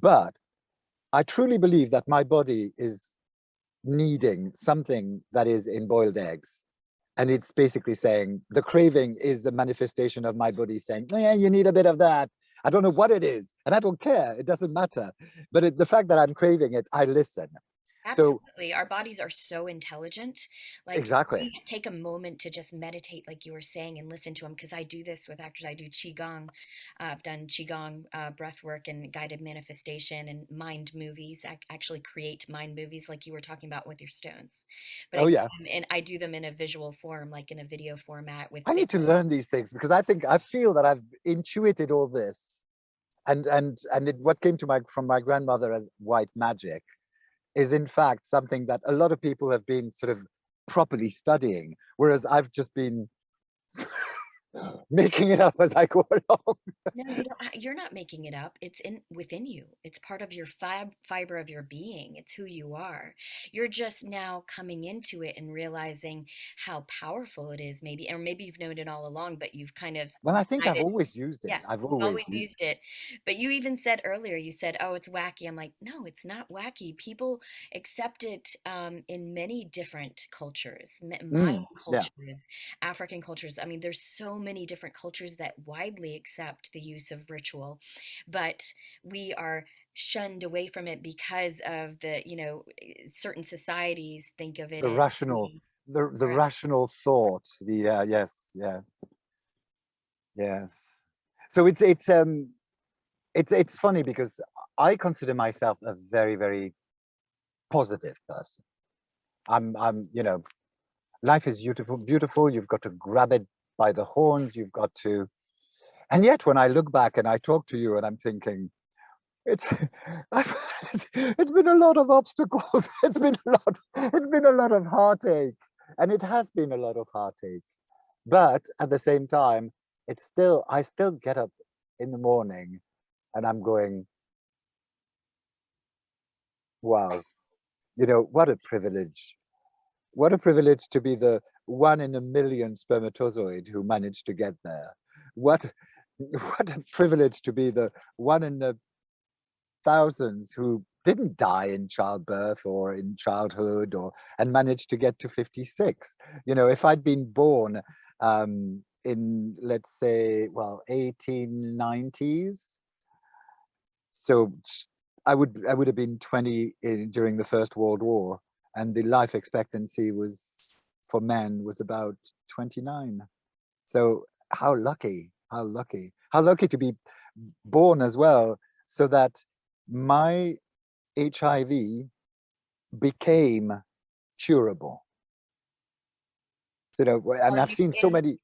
But, but I truly believe that my body is needing something that is in boiled eggs. And it's basically saying the craving is a manifestation of my body saying, yeah, you need a bit of that. I don't know what it is. And I don't care. It doesn't matter. But the fact that I'm craving it, I listen. So Absolutely. Our bodies are so intelligent. Like, exactly. we take a moment to just meditate, like you were saying, and listen to them. Because I do this with actors. I do Qigong. I've done Qigong breath work and guided manifestation and mind movies. I actually create mind movies like you were talking about with your stones. But Oh yeah. I do them in a visual form, like in a video format with I need to learn these things because I feel that I've intuited all this. What came to from my grandmother as white magic is in fact something that a lot of people have been sort of properly studying, whereas I've just been making it up as I go along. No, you're not making it up. It's in within you. It's part of your fiber of your being. It's who you are. You're just now coming into it and realizing how powerful it is, maybe, or maybe you've known it all along, but you've kind of Well, I think I've decided. always used it. Yeah, I've you've always always used used it. But you even said earlier, you said, "Oh, it's wacky." I'm like, no, it's not wacky. People accept it in many different cultures, it. Mayan Yeah, cultures, African cultures. I mean, there's so many different cultures that widely accept the use of ritual, but we are shunned away from it because of certain societies think of it the as rational, being the right. rational thought. The yes, yeah, yes. So it's funny because I consider myself a very, very positive person. Life is beautiful, beautiful. You've got to grab it by the horns. You've got to, and yet when I look back and I talk to you and I'm thinking, it's, it's been a lot of obstacles. It's been a lot of heartache, and it has been a lot of heartache. But at the same time, I still get up in the morning and I'm going, wow, what a privilege. What a privilege to be the 1 in a million spermatozoid who managed to get there. What, what a privilege to be the 1 in 1,000s who didn't die in childbirth or in childhood and managed to get to 56. If I'd been born in, let's say, well, 1890s, so I would have been 20 during the First World War, and the life expectancy for men was about 29. So how lucky to be born as well, so that my HIV became curable. Are And I've you seen so many.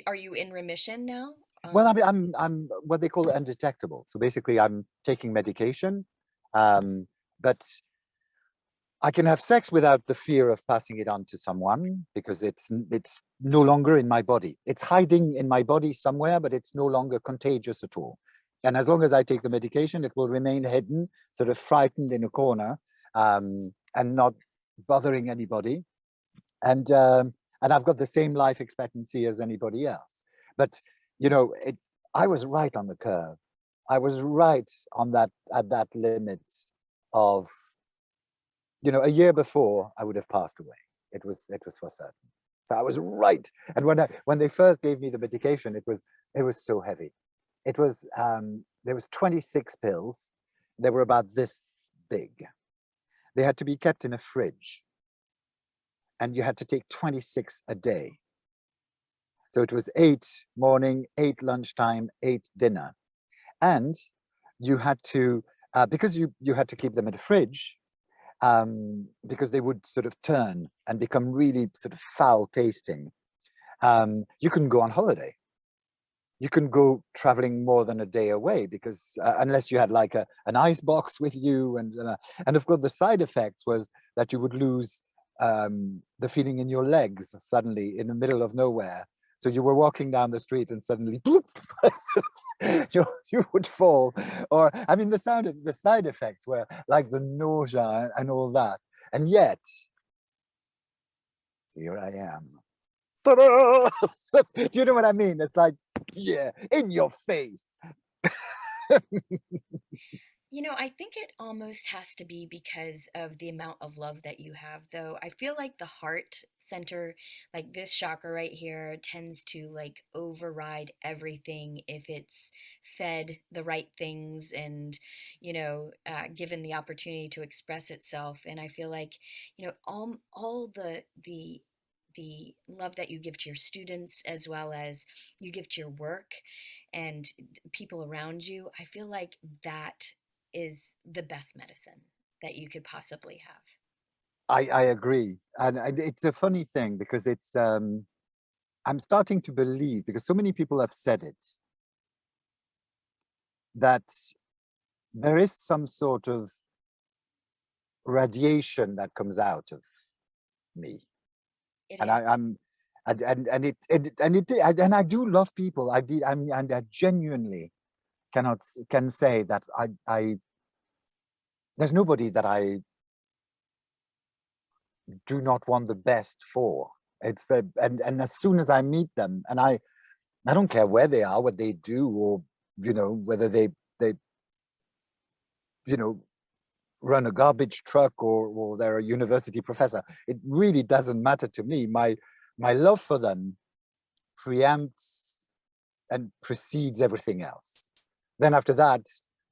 are you in remission now? Well, I'm what they call undetectable. So basically, I'm taking medication, but I can have sex without the fear of passing it on to someone because it's no longer in my body. It's hiding in my body somewhere, but it's no longer contagious at all. And as long as I take the medication, it will remain hidden, sort of frightened in a corner, and not bothering anybody. And I've got the same life expectancy as anybody else. But I was right on the curve. I was right on that at that limit of, a year before I would have passed away. It was for certain. So I was right. And when they first gave me the medication, it was so heavy. It was there was 26 pills. They were about this big. They had to be kept in a fridge, and you had to take 26 a day. So it was 8 morning, 8 lunchtime, 8 dinner, and you had to because you had to keep them in a fridge, because they would sort of turn and become really sort of foul tasting. You couldn't go on holiday. You couldn't go traveling more than a day away because unless you had like an ice box with you, and of course the side effects was that you would lose the feeling in your legs suddenly in the middle of nowhere. So you were walking down the street and suddenly bloop, you would fall. Or I mean, the side effects were like the nausea and all that. And yet, here I am. Do you know what I mean? It's like, yeah, in your face. You know, I think it almost has to be because of the amount of love that you have, though. I feel like the heart center, like this chakra right here, tends to like override everything if it's fed the right things and, given the opportunity to express itself. And I feel like, all the love that you give to your students as well as you give to your work and people around you, I feel like that is the best medicine that you could possibly have. I agree. And it's a funny thing because I'm starting to believe, because so many people have said it, that there is some sort of radiation that comes out of me. It And is. I'm and I do love people. And I genuinely can say that I there's nobody that I do not want the best for. It's the and as soon as I meet them, and I don't care where they are, what they do, or whether they you know run a garbage truck, or they're a university professor. It really doesn't matter to me. My love for them preempts and precedes everything else. Then after that,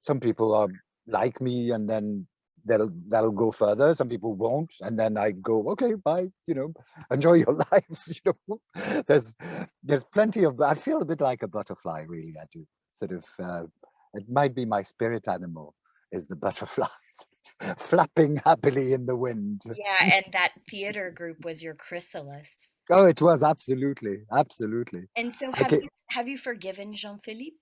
some people are like me, and then that'll go further. Some people won't, and then I go, okay, bye. Enjoy your life. There's plenty of. I feel a bit like a butterfly, really. I do sort of. It might be my spirit animal is the butterflies, flapping happily in the wind. Yeah, and that theater group was your chrysalis. Oh, it was absolutely, absolutely. And so Okay. have you forgiven Jean-Philippe?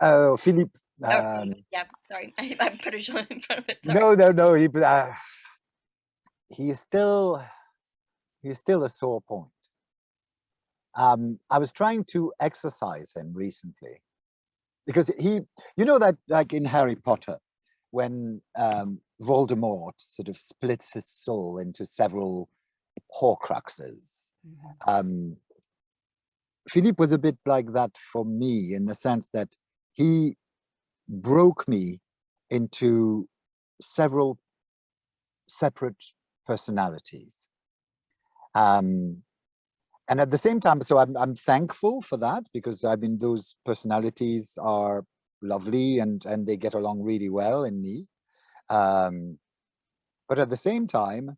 Oh, Philippe. Oh, Philippe, yeah, sorry. I put a Jean in front of it, sorry. No. He is still a sore point. I was trying to exercise him recently because that like in Harry Potter, when Voldemort sort of splits his soul into several Horcruxes. Philippe was a bit like that for me, in the sense that he broke me into several separate personalities. And at the same time, so I'm thankful for that, because I mean, those personalities are lovely and they get along really well in me. But at the same time,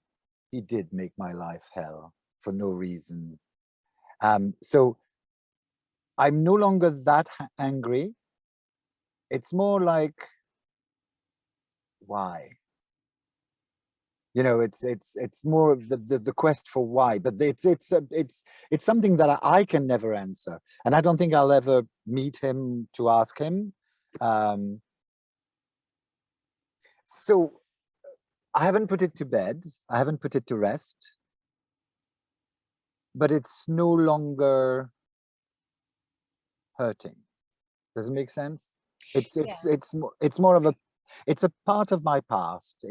he did make my life hell for no reason. So I'm no longer that angry. It's more like, why? It's more of the quest for why, but it's something that I can never answer, and I don't think I'll ever meet him to ask him. So I haven't put it to bed, I haven't put it to rest, but it's no longer hurting. Does it make sense? It's more of it's a part of my past.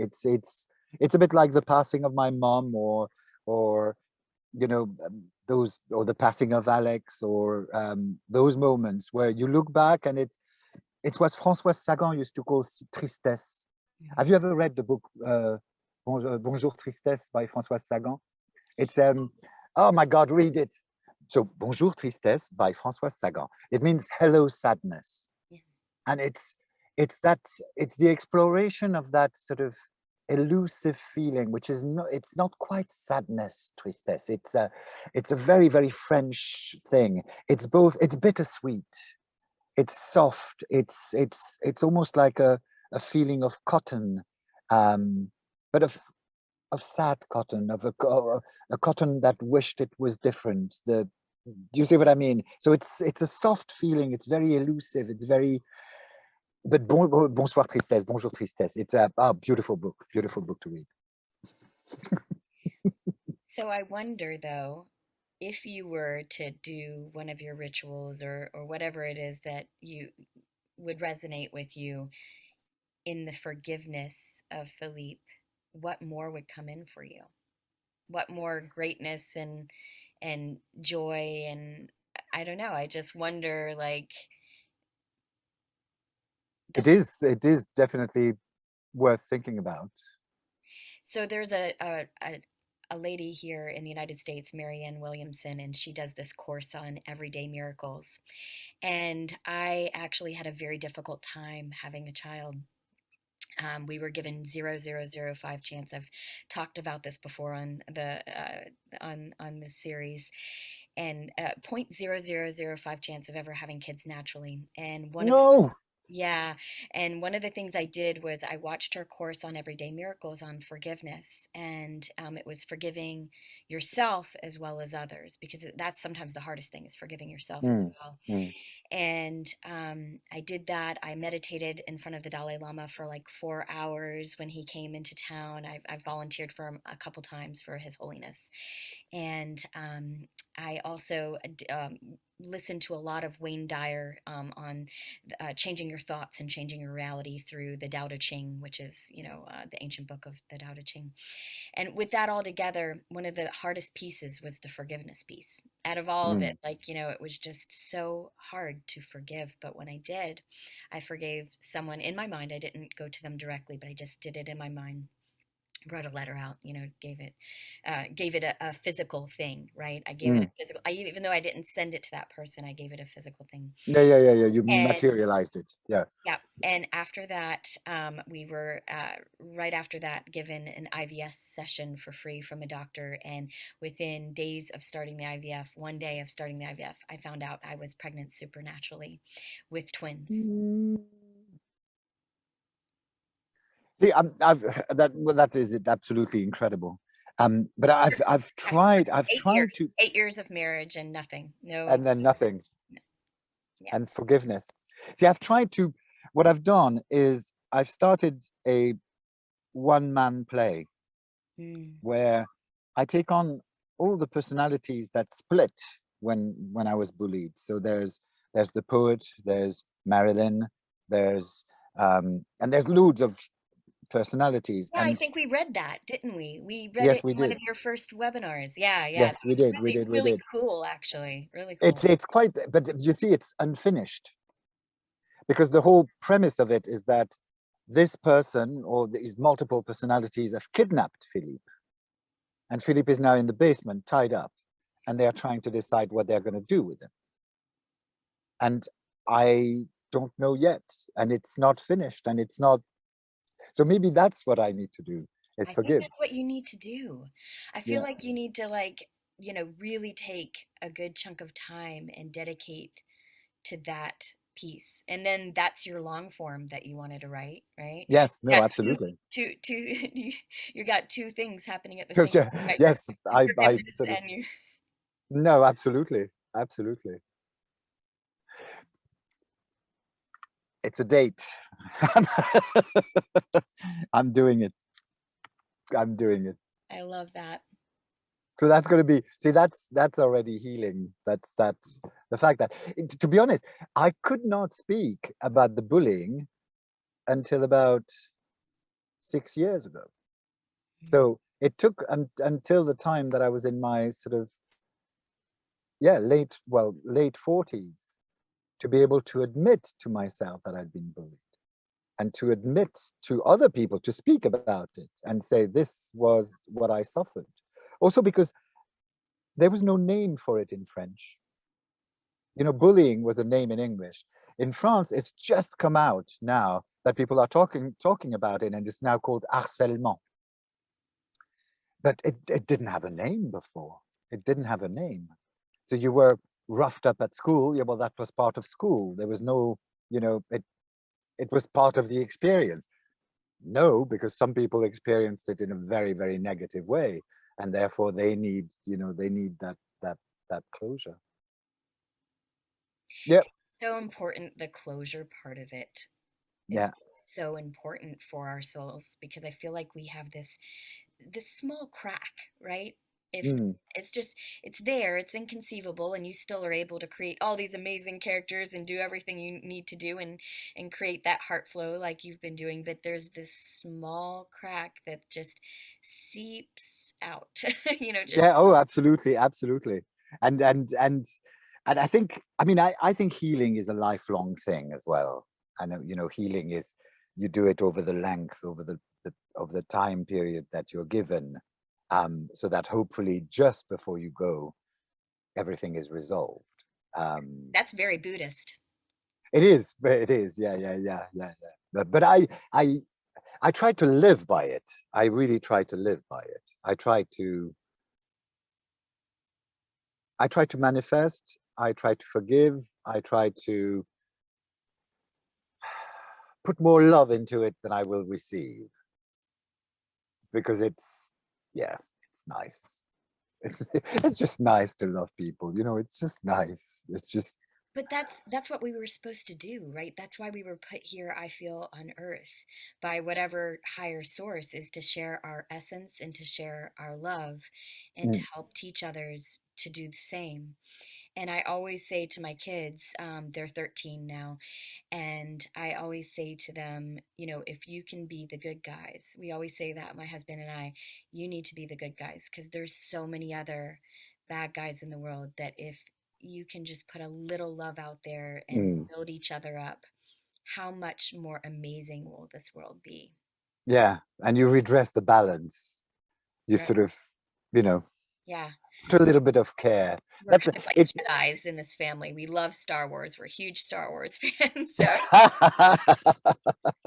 It's a bit like the passing of my mom, or those, or the passing of Alex, or those moments where you look back and it's what François Sagan used to call tristesse. Have you ever read the book Bonjour Tristesse by François Sagan? It's Oh my God, read it. So Bonjour Tristesse by François Sagan. It means hello sadness. Yeah. And it's that it's the exploration of that sort of elusive feeling, which is not, it's not quite sadness, tristesse. It's a very, very French thing. It's both, it's bittersweet, it's soft, it's almost like a feeling of cotton, but of sad cotton, of a cotton that wished it was different. The Do you see what I mean? So it's a soft feeling. It's very elusive. It's very. But bonsoir tristesse, bonjour tristesse. It's a beautiful book to read. So I wonder though, if you were to do one of your rituals or whatever it is that you would resonate with you in the forgiveness of Philippe, what more would come in for you? What more greatness and joy and I don't know. I just wonder like the It is definitely worth thinking about. so there's a lady here in the United States, Marianne Williamson, and she does this course on everyday miracles. And I actually had a very difficult time having a child. We were given 0.005 chance. I've talked about this before on this series, and 0.0005 chance of ever having kids naturally. And one of the No. yeah, and one of the things I did was I watched her course on everyday miracles on forgiveness, and it was forgiving yourself as well as others, because that's sometimes the hardest thing is forgiving yourself as Mm, well. mm. And I did that. I meditated in front of the Dalai Lama for like 4 hours when he came into town. I volunteered for him a couple times for His Holiness. And I also listened to a lot of Wayne Dyer on changing your thoughts and changing your reality through the Tao Te Ching, which is, the ancient book of the Tao Te Ching. And with that all together, one of the hardest pieces was the forgiveness piece. Out of all of it, Mm. like, it was just so hard to forgive. But when I did, I forgave someone in my mind. I didn't go to them directly, but I just did it in my mind. Wrote a letter out, gave it a physical thing, right? I gave it a Mm. physical, even though I didn't send it to that person, I gave it a physical thing. Yeah. You And materialized it. Yeah. yeah, and after that, we were right after that given an IVF session for free from a doctor. And within days of starting the IVF, one day of starting the IVF, I found out I was pregnant supernaturally with twins. Mm. See, I've that well, that is it. Absolutely incredible. But I've Eight years, tried to, 8 years of marriage and nothing, no, and then nothing, yeah. and forgiveness. See, I've tried to. What I've done is I've started a one-man play Mm. where I take on all the personalities that split when I was bullied. So there's the poet, there's Marilyn, there's and there's loads of personalities. Yeah, I And think we read that, didn't we? We read yes, it we in one did. of your first webinars. Yeah, yeah. Yes, That we was did. really, We really did. cool, actually. Really cool. It's quite, but you see, it's unfinished because the whole premise of it is that this person or these multiple personalities have kidnapped Philippe, and Philippe is now in the basement, tied up, and they are trying to decide what they're going to do with him. And I don't know yet, and it's not finished, and it's not. So maybe that's what I need to do is I think forgive. that's what you need to do. I feel Yeah. like you need to really take a good chunk of time and dedicate to that piece. And then that's your long form that you wanted to write, right? Yes. You No. got Absolutely. you got two things happening at the So, same time. You got yes. your I forgiveness sort of. and you No. Absolutely. Absolutely. It's a date. I'm doing it. I'm doing it. I love that. So that's going to be, see, that's already healing. That's the fact that, to be honest, I could not speak about the bullying until about 6 years ago. Mm. So it took until the time that I was in my sort of late 40s to be able to admit to myself that I'd been bullied, and to admit to other people, to speak about it and say this was what I suffered. Also because there was no name for it in French. You know, bullying was a name in English. In France, it's just come out now that people are talking about it, and it's now called harcèlement. But it didn't have a name before. It didn't have a name. So you were roughed up at school. Yeah, well, that was part of school. There was no, you know, it was part of the experience. No, because some people experienced it in a very, very negative way, and therefore they need, you know, they need that closure. Yeah, So important, the closure part of it is yeah. so important for our souls, because I feel like we have this small crack, right? If Mm. it's just, it's there, it's inconceivable, and you still are able to create all these amazing characters and do everything you need to do, and create that heart flow like you've been doing, but there's this small crack that just seeps out, just Yeah, oh, absolutely, absolutely. And and and and I think, I mean, I think healing is a lifelong thing as well. I know, you know, healing is, you do it over the length, over the time period that you're given, so that hopefully just before you go, everything is resolved. Um, that's very Buddhist. it is, but it is, yeah, yeah, yeah, yeah, yeah. But I try to live by it. I really try to live by it. I try to manifest, I try to forgive, I try to put more love into it than I will receive, because it's, yeah, it's nice. It's it's just nice to love people, you know, it's just nice. It's just But that's what we were supposed to do, right? That's why we were put here, I feel, on earth by whatever higher source, is to share our essence and to share our love and to mm, help teach others to do the same. And I always say to my kids, they're 13 now, and I always say to them, if you can be the good guys, we always say that, my husband and I, you need to be the good guys, because there's so many other bad guys in the world, that if you can just put a little love out there and mm, build each other up, how much more amazing will this world be? yeah, and you redress the balance. You Right. sort of, you know, Yeah. put a little bit of care. We're That's kind of like it's Jedis in this family. We love Star Wars. We're huge Star Wars fans. So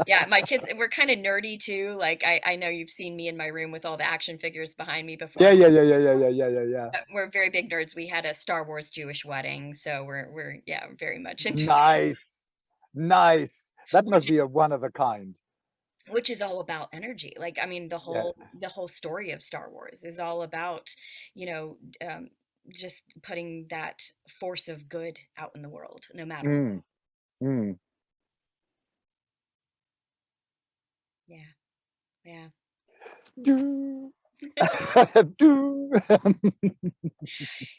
yeah, my kids, we're kind of nerdy too. Like I know you've seen me in my room with all the action figures behind me before. yeah, yeah, yeah, yeah, yeah, yeah, yeah, yeah, yeah. We're very big nerds. We had a Star Wars Jewish wedding, so we're yeah, very much into Star, Nice, nice. That which must is be a one of a kind. which is all about energy. Like, I mean, the Yeah. whole story of Star Wars is all about, you know, um, just putting that force of good out in the world, no matter what. Mm, mm. Yeah, yeah. Do. Do.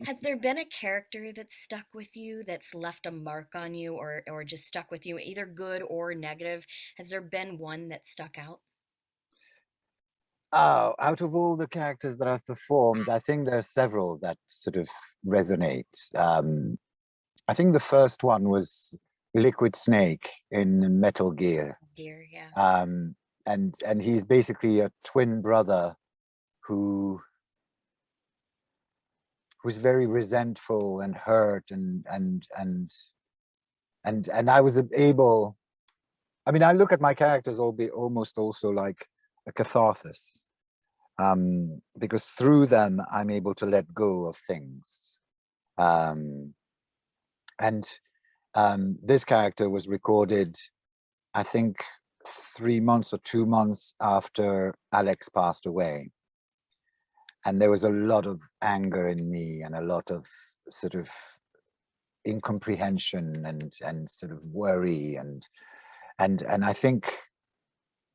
Has there been a character that's stuck with you, that's left a mark on you, or just stuck with you, either good or negative? Has there been one that stuck out? Oh, out of all the characters that I've performed, I think there are several that sort of resonate. I think the first one was Liquid Snake in Metal Gear. Dear, yeah. Um, and he's basically a twin brother who who's very resentful and hurt, and I was able, I mean, I look at my characters almost also like a catharsis, because through them I'm able to let go of things. Um, and this character was recorded, I think, 3 months or 2 months after Alex passed away. And there was a lot of anger in me and a lot of sort of incomprehension and sort of worry and I think,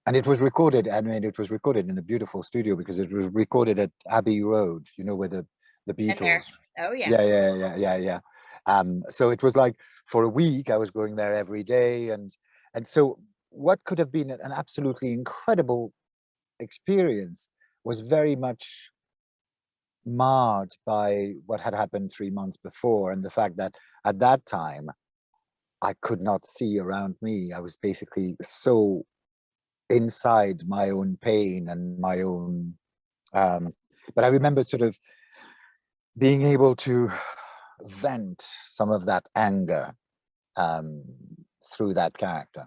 and it was recorded, I mean, it was recorded in a beautiful studio because it was recorded at Abbey Road, you know, where the And Beatles. there. Oh yeah. Yeah, yeah, yeah, yeah, yeah. So it was like for a week I was going there every day, and so what could have been an absolutely incredible experience was very much marred by what had happened 3 months before, and the fact that at that time I could not see around me. I was basically so inside my own pain and my own, but I remember sort of being able to vent some of that anger through that character.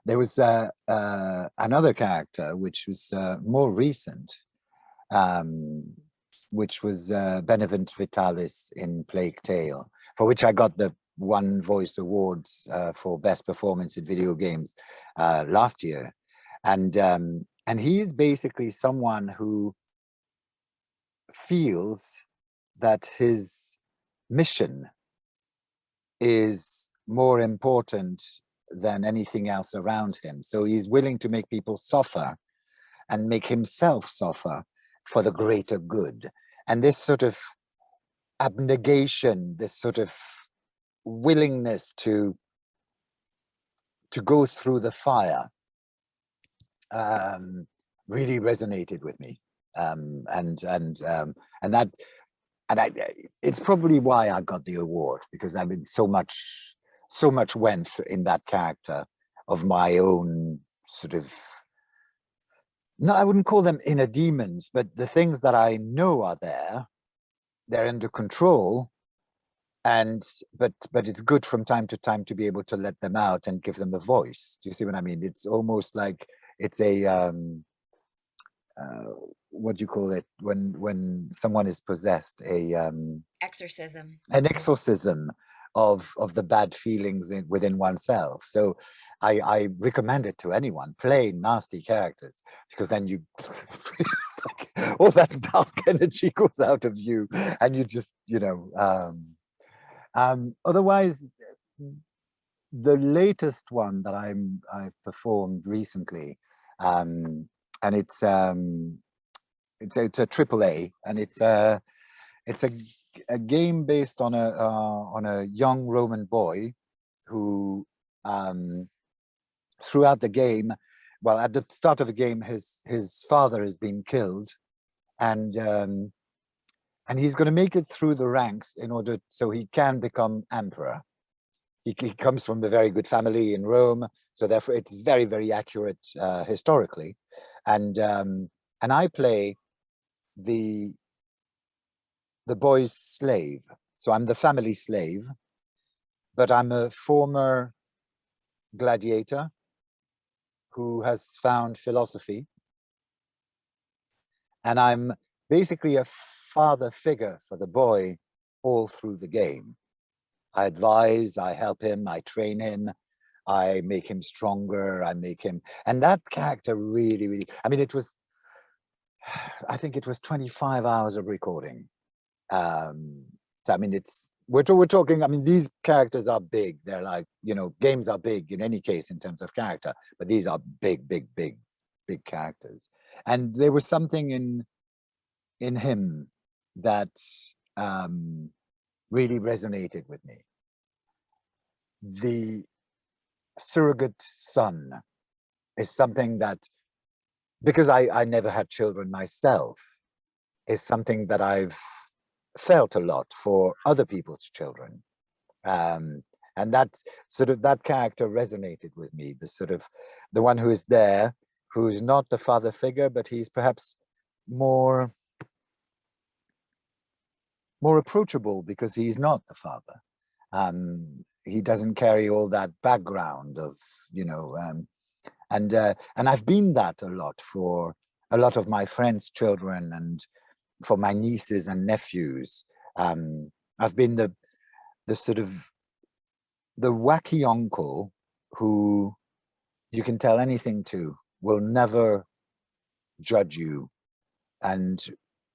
There was another character which was more recent, which was Benevent Vitalis in Plague Tale, for which I got the One Voice Awards for Best Performance in Video Games last year. And he is basically someone who feels that his mission is more important than anything else around him. So he's willing to make people suffer and make himself suffer for the greater good. And this sort of abnegation, this sort of willingness to go through the fire really resonated with me. It's probably why I got the award, because I mean, so much went in that character of my own sort of, no, I wouldn't call them inner demons, but the things that I know are there, they're under control. But it's good from time to time to be able to let them out and give them a voice. Do you see what I mean? It's almost like it's a what do you call it when someone is possessed? Exorcism. An exorcism of the bad feelings within oneself. So I recommend it to anyone. Play nasty characters, because then you like, all that dark energy goes out of you, and you just, you know. Otherwise, the latest one that I've performed recently, and it's a AAA, and it's a game based on a young Roman boy who throughout the game, well, at the start of the game, his father has been killed, and he's going to make it through the ranks in order so he can become emperor. He comes from a very good family in Rome, so therefore it's very, very accurate historically. And I play the boy's slave. So I'm the family slave, but I'm a former gladiator who has found philosophy. And I'm basically a father figure for the boy all through the game. I advise, I help him, I train him, I make him stronger, I make him, and that character really, really, I mean, I think it was 25 hours of recording. So, I mean, we're talking, I mean, these characters are big. They're like, you know, games are big in any case in terms of character, but these are big, big, big, big characters. And there was something in him that really resonated with me. The surrogate son is something that, because I never had children myself, is something that I've felt a lot for other people's children. And that character resonated with me, the one who is there, who's not the father figure, but he's perhaps more approachable because he's not the father. He doesn't carry all that background of, you know, and I've been that a lot for a lot of my friends' children and for my nieces and nephews. I've been the sort of the wacky uncle who you can tell anything to, will never judge you, and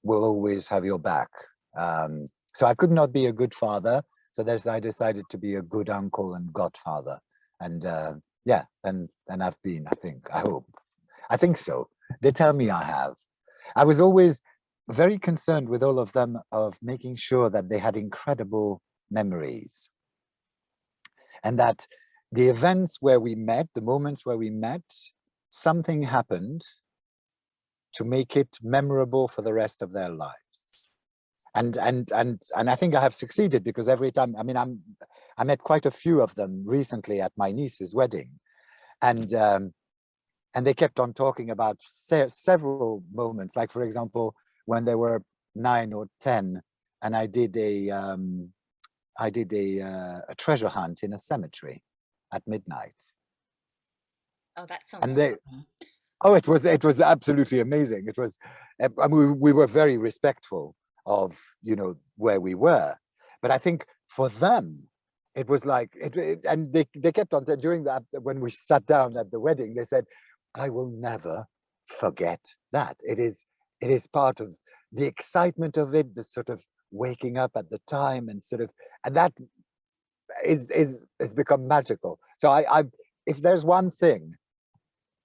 will always have your back. So I could not be a good father. So I decided to be a good uncle and godfather. And yeah, and I've been, I think so. They tell me I have. I was always very concerned with all of them of making sure that they had incredible memories. And that the events where we met, the moments where we met, something happened to make it memorable for the rest of their lives. And I think I have succeeded, because every time, I mean, I met quite a few of them recently at my niece's wedding, and they kept on talking about several moments, like, for example, when they were 9 or 10, and I did a treasure hunt in a cemetery at midnight. Oh, that sounds And so they, fun. oh, it was absolutely amazing. It was, I mean, we were very respectful of, you know, where we were, but I think for them, it was like and they kept on during that when we sat down at the wedding. They said, "I will never forget that. It is part of the excitement of it, the sort of waking up at the time and sort of, and that is has become magical." So I if there's one thing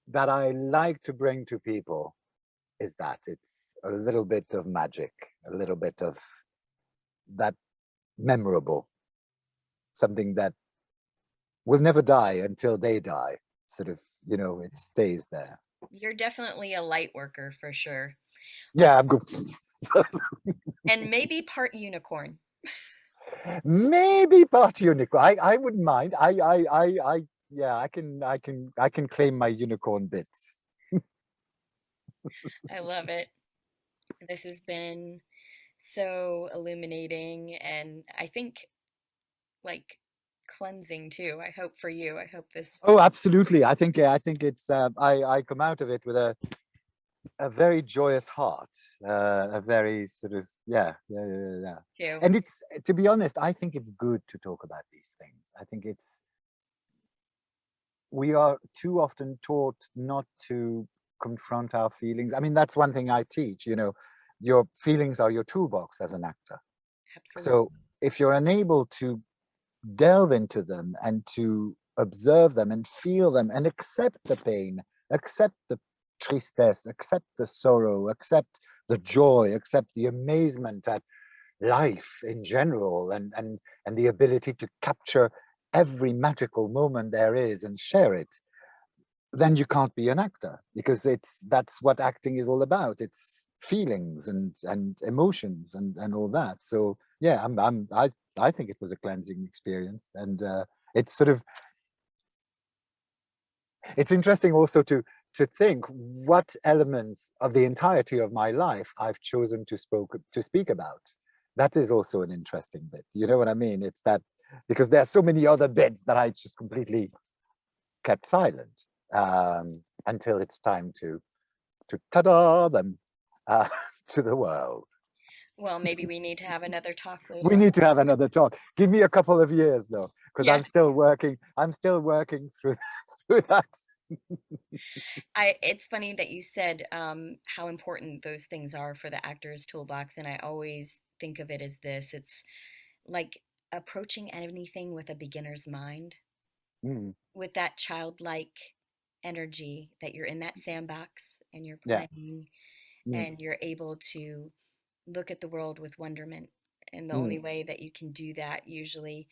that I like to bring to people is that it's a little bit of magic, a little bit of that memorable, something that will never die until they die. Sort of, you know, it stays there. You're definitely a light worker for sure. Yeah, I'm good. And maybe part unicorn. Maybe part unicorn. I wouldn't mind. Yeah, I can claim my unicorn bits. I love it. This has been so illuminating and I think like cleansing too. I hope for you. I hope this Oh, absolutely. I think it's I come out of it with a very joyous heart, a very sort of yeah. too. And it's, to be honest, I think it's good to talk about these things. I think it's, we are too often taught not to confront our feelings. I mean, that's one thing I teach. You know, your feelings are your toolbox as an actor. Absolutely. So if you're unable to delve into them and to observe them and feel them and accept the pain, accept the tristesse, accept the sorrow, accept the joy, accept the amazement at life in general, and the ability to capture every magical moment there is and share it, then you can't be an actor, because that's what acting is all about. It's feelings and emotions and all that. So yeah, I think it was a cleansing experience, and it's sort of, it's interesting also to think what elements of the entirety of my life I've chosen to speak about. That is also an interesting bit. You know what I mean? It's that, because there are so many other bits that I just completely kept silent, um, until it's time to ta-da them uh, to the world. Well, maybe we need to have another talk We later on. need to have another talk. Give me a couple of years though, because Yeah. I'm still working. I'm still working through through that. It's funny that you said how important those things are for the actor's toolbox, and I always think of it as this. It's like approaching anything with a beginner's mind, Mm, with that childlike energy that you're in that sandbox and you're yeah. playing Mm, and you're able to look at the world with wonderment. And the mm, only way that you can do that usually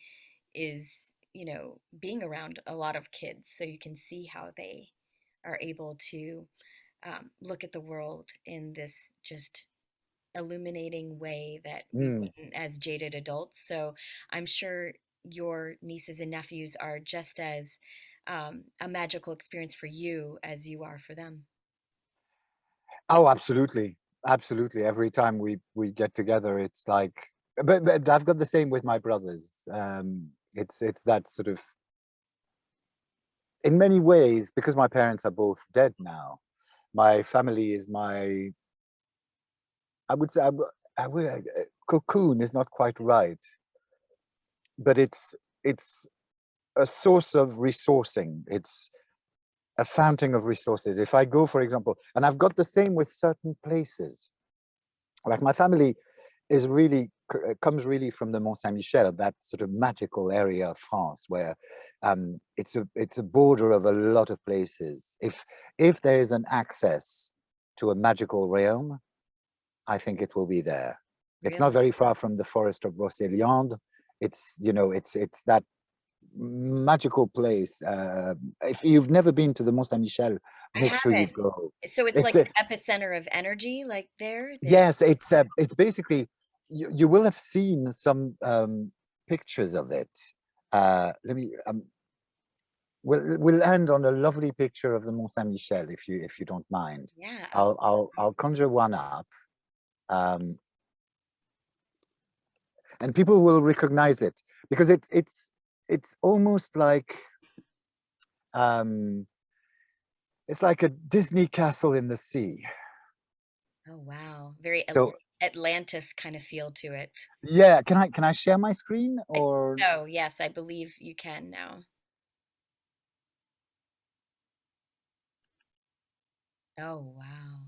is, being around a lot of kids so you can see how they are able to look at the world in this just illuminating way that we mm. wouldn't as jaded adults. So I'm sure your nieces and nephews are just as a magical experience for you as you are for them. Oh, absolutely, absolutely. Every time we get together, it's like, but I've got the same with my brothers. It's that sort of, in many ways, because my parents are both dead now. My family is my, I would say, cocoon is not quite right, but it's a source of resourcing. It's a fountain of resources. If I go, for example, and I've got the same with certain places, like my family is really comes really from the Mont Saint Michel, that sort of magical area of France where it's a border of a lot of places. If there is an access to a magical realm, I think it will be there. It's not Really? very far from the forest of Brocéliande. It's, you know, it's that magical place. If you've never been to the Mont Saint Michel, I make sure you haven't. go. So it's It's like a, an epicenter of energy, like there. yes, it's basically, you will have seen some pictures of it. Let me we'll end on a lovely picture of the Mont Saint Michel, if you don't mind. Yeah, I'll conjure one up. Um, and people will recognize it because it's almost like it's like a Disney castle in the sea. Oh, wow. Very So Atlantis kind of feel to it. yeah, can I share my screen I think or so. Yes, I believe you can now. Oh, wow.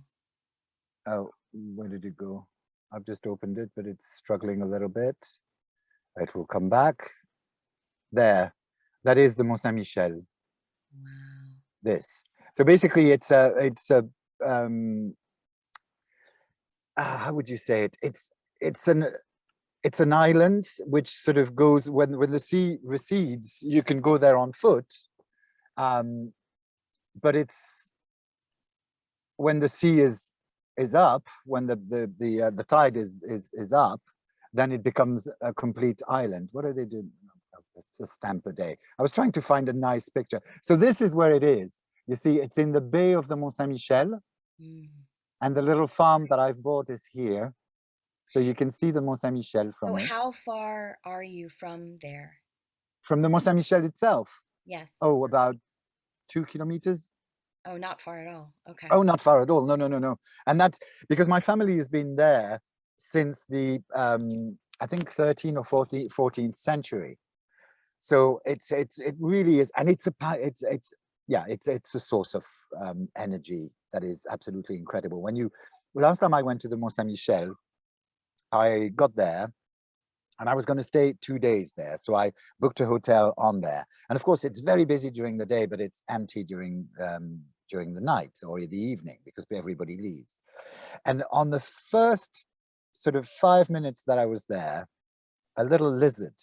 oh, where did it go? I've just opened it, but it's struggling a little bit. It will come back. There, that is the Mont Saint-Michel. Wow. This. So basically, it's a um, how would you say it? It's an island which sort of goes when the sea recedes. You can go there on foot, but it's when the sea is up, when the tide is up, then it becomes a complete island. What are they doing? It's a stamp a day. I was trying to find a nice picture. So this is where it is. You see, it's in the bay of the Mont Saint-Michel, Mm. and the little farm that I've bought is here. So you can see the Mont Saint-Michel So from it. how far are you from there? From the Mont Saint-Michel itself, Yes. oh, about 2 kilometers. Oh, not far at all. Okay. Oh, not far at all. No, no, no, no. And that's because my family has been there since the I think 13th or 14th century. So it really is, and it's yeah, it's a source of energy that is absolutely incredible. Last time I went to the Mont Saint-Michel, I got there and I was going to stay 2 days there. So I booked a hotel on there. And of course, it's very busy during the day, but it's empty during the night or the evening because everybody leaves. And on the first sort of 5 minutes that I was there, a little lizard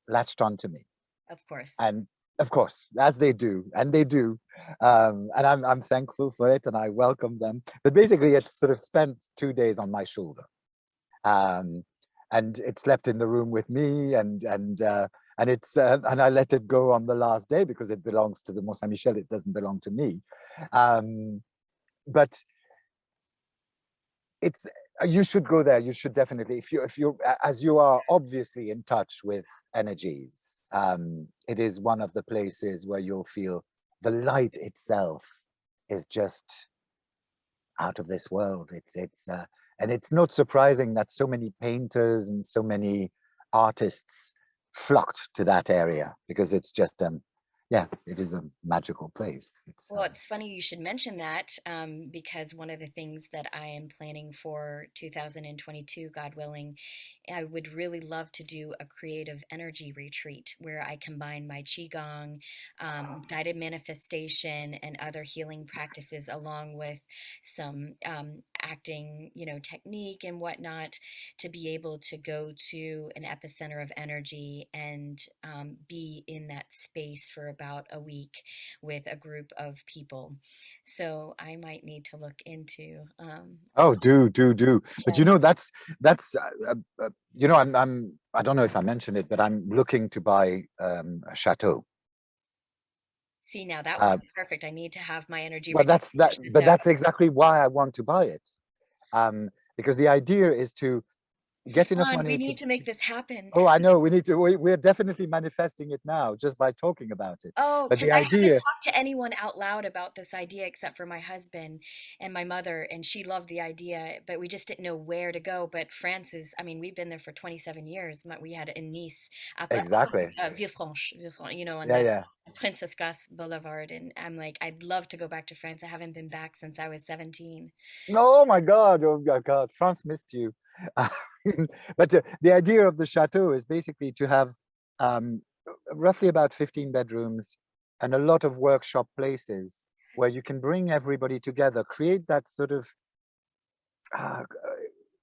latched onto me. Of course. And of course, as they do, and they do. And I'm thankful for it and I welcome them. But basically, it sort of spent 2 days on my shoulder. And it slept in the room with me, and it's and I let it go on the last day because it belongs to the Mont Saint-Michel. It doesn't belong to me, but it's you should go there. You should definitely, if you as you are obviously in touch with energies. It is one of the places where you'll feel the light itself is just out of this world. And it's not surprising that so many painters and so many artists flocked to that area because it's just yeah, it is a magical place. Well, it's funny you should mention that because one of the things that I am planning for 2022, God willing, I would really love to do a creative energy retreat where I combine my Qigong, guided manifestation, and other healing practices along with some acting, technique and whatnot to be able to go to an epicenter of energy and be in that space for about a week with a group of people. So I might need to look into oh, do. But yeah. that's I don't know if I mentioned it, but I'm looking to buy a chateau. See, now that would Uh, be perfect. I need to have my energy but that's that. rejuvenation But done. that's exactly why I want to buy it, because the idea is to get enough Stephane, we money to. need to make this happen. Oh, I know. We need to. We're definitely manifesting it now just by talking about it. Oh, But because the I haven't idea, talked to anyone out loud about this idea except for my husband and my mother, and she loved the idea, but we just didn't know where to go. But France is, I mean, we've been there for 27 years. We had it in Nice, exactly. Villefranche, on Yeah, the yeah. Princess Grace Boulevard. And I'm like, I'd love to go back to France. I haven't been back since I was 17. Oh my God! Oh my God! France missed you. But the idea of the chateau is basically to have um, roughly about 15 bedrooms and a lot of workshop places where you can bring everybody together, create that sort of uh,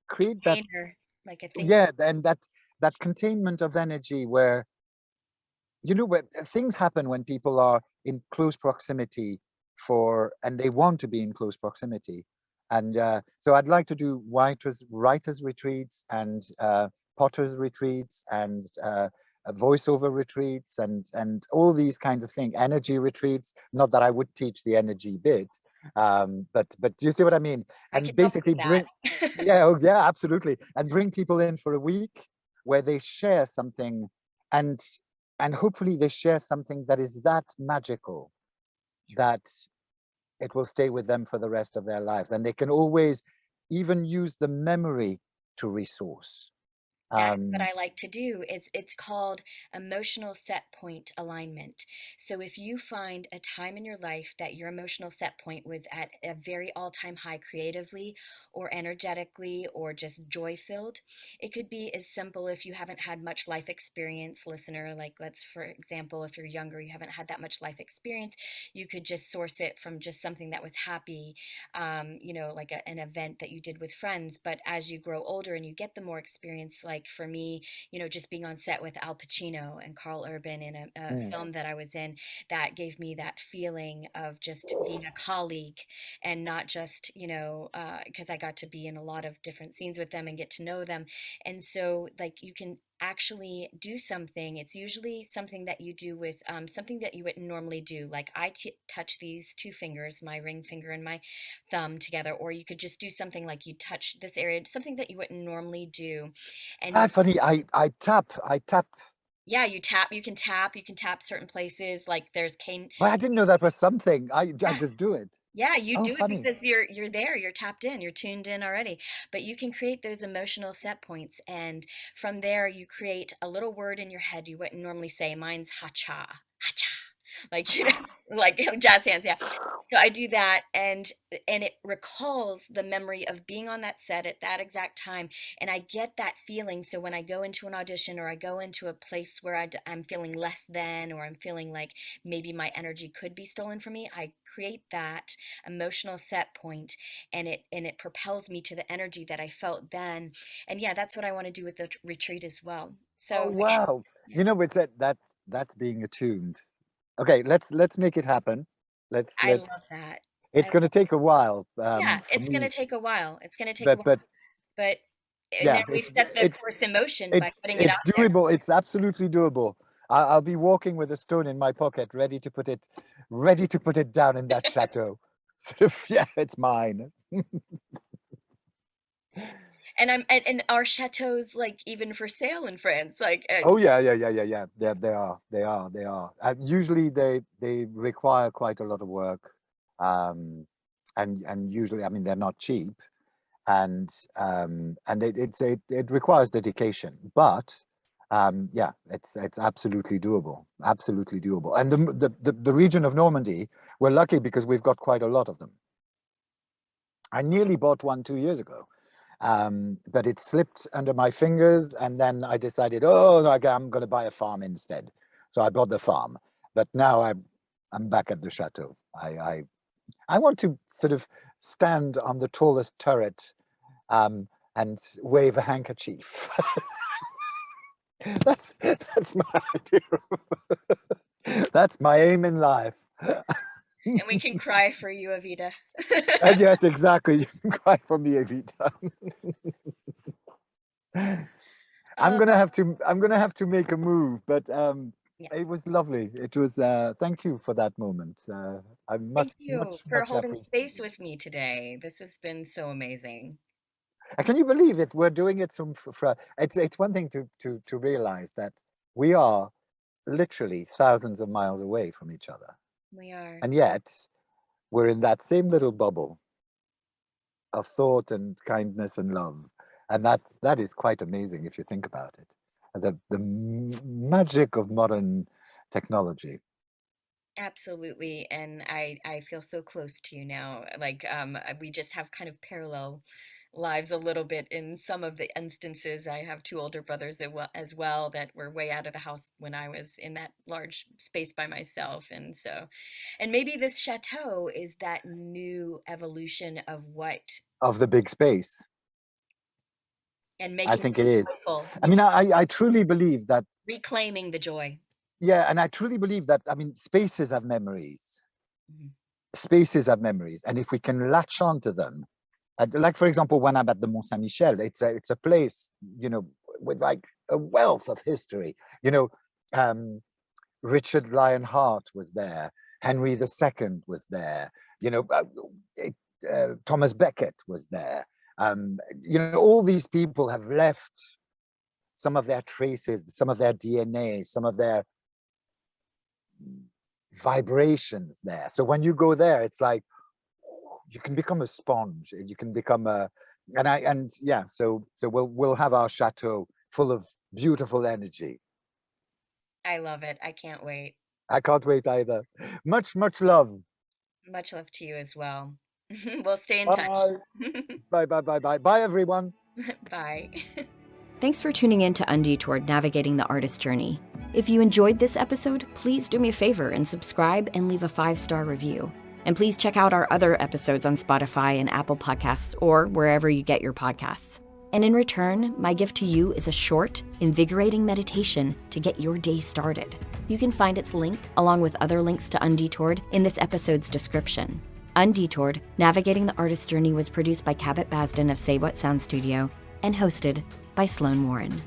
create that, Container, like I think. yeah, and that containment of energy where where things happen when people are in close proximity and they want to be in close proximity. And so I'd like to do writers retreats and potters retreats and voiceover retreats and all these kinds of things, energy retreats. Not that I would teach the energy bit, but do you see what I mean? I can And help with basically that. bring, yeah, oh, yeah, absolutely, and bring people in for a week where they share something, and hopefully they share something that is that magical that it will stay with them for the rest of their lives, and they can always even use the memory to resource. That's what um I like to do. It's called emotional set point alignment. So if you find a time in your life that your emotional set point was at a very all-time high creatively or energetically or just joy-filled, it could be as simple if you haven't had much life experience, listener, like let's for example, if you're younger, you haven't had that much life experience, you could just source it from just something that was happy, like an event that you did with friends. But as you grow older and you get the more experience, like for me, just being on set with Al Pacino and Carl Urban in a mm. film that I was in, that gave me that feeling of just being a colleague and not just, because I got to be in a lot of different scenes with them and get to know them. And so, like, you can actually do something. It's usually something that you do with something that you wouldn't normally do. Like touch these two fingers, my ring finger and my thumb together, or you could just do something like you touch this area, something that you wouldn't normally do. And Funny, I tap. yeah, you can tap certain places. Like there's cane. But I didn't know that was something. I Yeah. just do it. Yeah, you Oh, do it funny. because you're there, you're tapped in, you're tuned in already. But you can create those emotional set points, and from there you create a little word in your head you wouldn't normally say. Mine's hacha, hacha, like like jazz hands, yeah. So I do that, and it recalls the memory of being on that set at that exact time, and I get that feeling. So when I go into an audition or I go into a place where I'm feeling less than, or I'm feeling like maybe my energy could be stolen from me, I create that emotional set point, and it propels me to the energy that I felt then. And yeah, that's what I want to do with the retreat as well. Oh, So wow. yeah, It's that's being attuned. Okay, let's make it happen. I love Let's that. It's I going to take a while, Yeah, for it's gonna me, take a while. It's gonna take a but while, but now yeah, we've set the course in motion by putting it it's out there. doable. It's absolutely doable. I'll be walking with a stone in my pocket, ready to put it down in that chateau. Sort of, yeah, it's mine. And our chateaus, like, even for sale in France, like, Oh, yeah, yeah, yeah, yeah, yeah. They are. Usually they require quite a lot of work, and usually, I mean, they're not cheap, and it requires dedication, but yeah, it's absolutely doable, absolutely doable. And the region of Normandy, we're lucky because we've got quite a lot of them. I nearly bought one 2 years ago, but it slipped under my fingers, and then I decided, oh, okay, I'm going to buy a farm instead. So I bought the farm, but now I'm back at the chateau. I want to sort of stand on the tallest turret, and wave a handkerchief. That's my idea. That's my aim in life. and we can cry for you, Avita. And yes, exactly. You can cry for me, Evita. Oh, I'm gonna have to make a move, but yes. it was lovely. It was thank you for that moment. I Thank must you much for much holding appreciate space it. with me today. This has been so amazing. Can you believe it? We're doing it it's one thing to realize that we are literally thousands of miles away from each other. We are. And yet we're in that same little bubble of thought and kindness and love. And that is quite amazing if you think about it. The magic of modern technology. Absolutely, and I feel so close to you now. Like we just have kind of parallel lives a little bit in some of the instances. I have two older brothers as well that were way out of the house when I was in that large space by myself, and so, and maybe this chateau is that new evolution of what, Of the big space. and I making think it it is. joyful, I mean, I truly believe that, reclaiming the joy. yeah, and I truly believe that, I mean, spaces have memories. Mhm. Spaces have memories. And if we can latch onto them, like, for example, when I'm at the Mont Saint Michel, it's a place, with like a wealth of history. Um, Richard Lionheart was there. Henry II was there. You know, Thomas Becket was there. All these people have left some of their traces, some of their DNA, some of their vibrations there. So when you go there, it's like you can become a sponge. You can become so we'll have our chateau full of beautiful energy. I love it. I can't wait. I can't wait either. Much love. Much love to you as well. We'll stay in touch. Bye. Bye, everyone. Bye. Thanks for tuning in to Undetoured, Navigating the Artist Journey. If you enjoyed this episode, please do me a favor and subscribe and leave a 5-star review. And please check out our other episodes on Spotify and Apple Podcasts or wherever you get your podcasts. And in return, my gift to you is a short, invigorating meditation to get your day started. You can find its link, along with other links to Undetoured, in this episode's description. Undetoured, Navigating the Artist Journey was produced by Cabot Basden of Say What Sound Studio and hosted by Sloan Warren.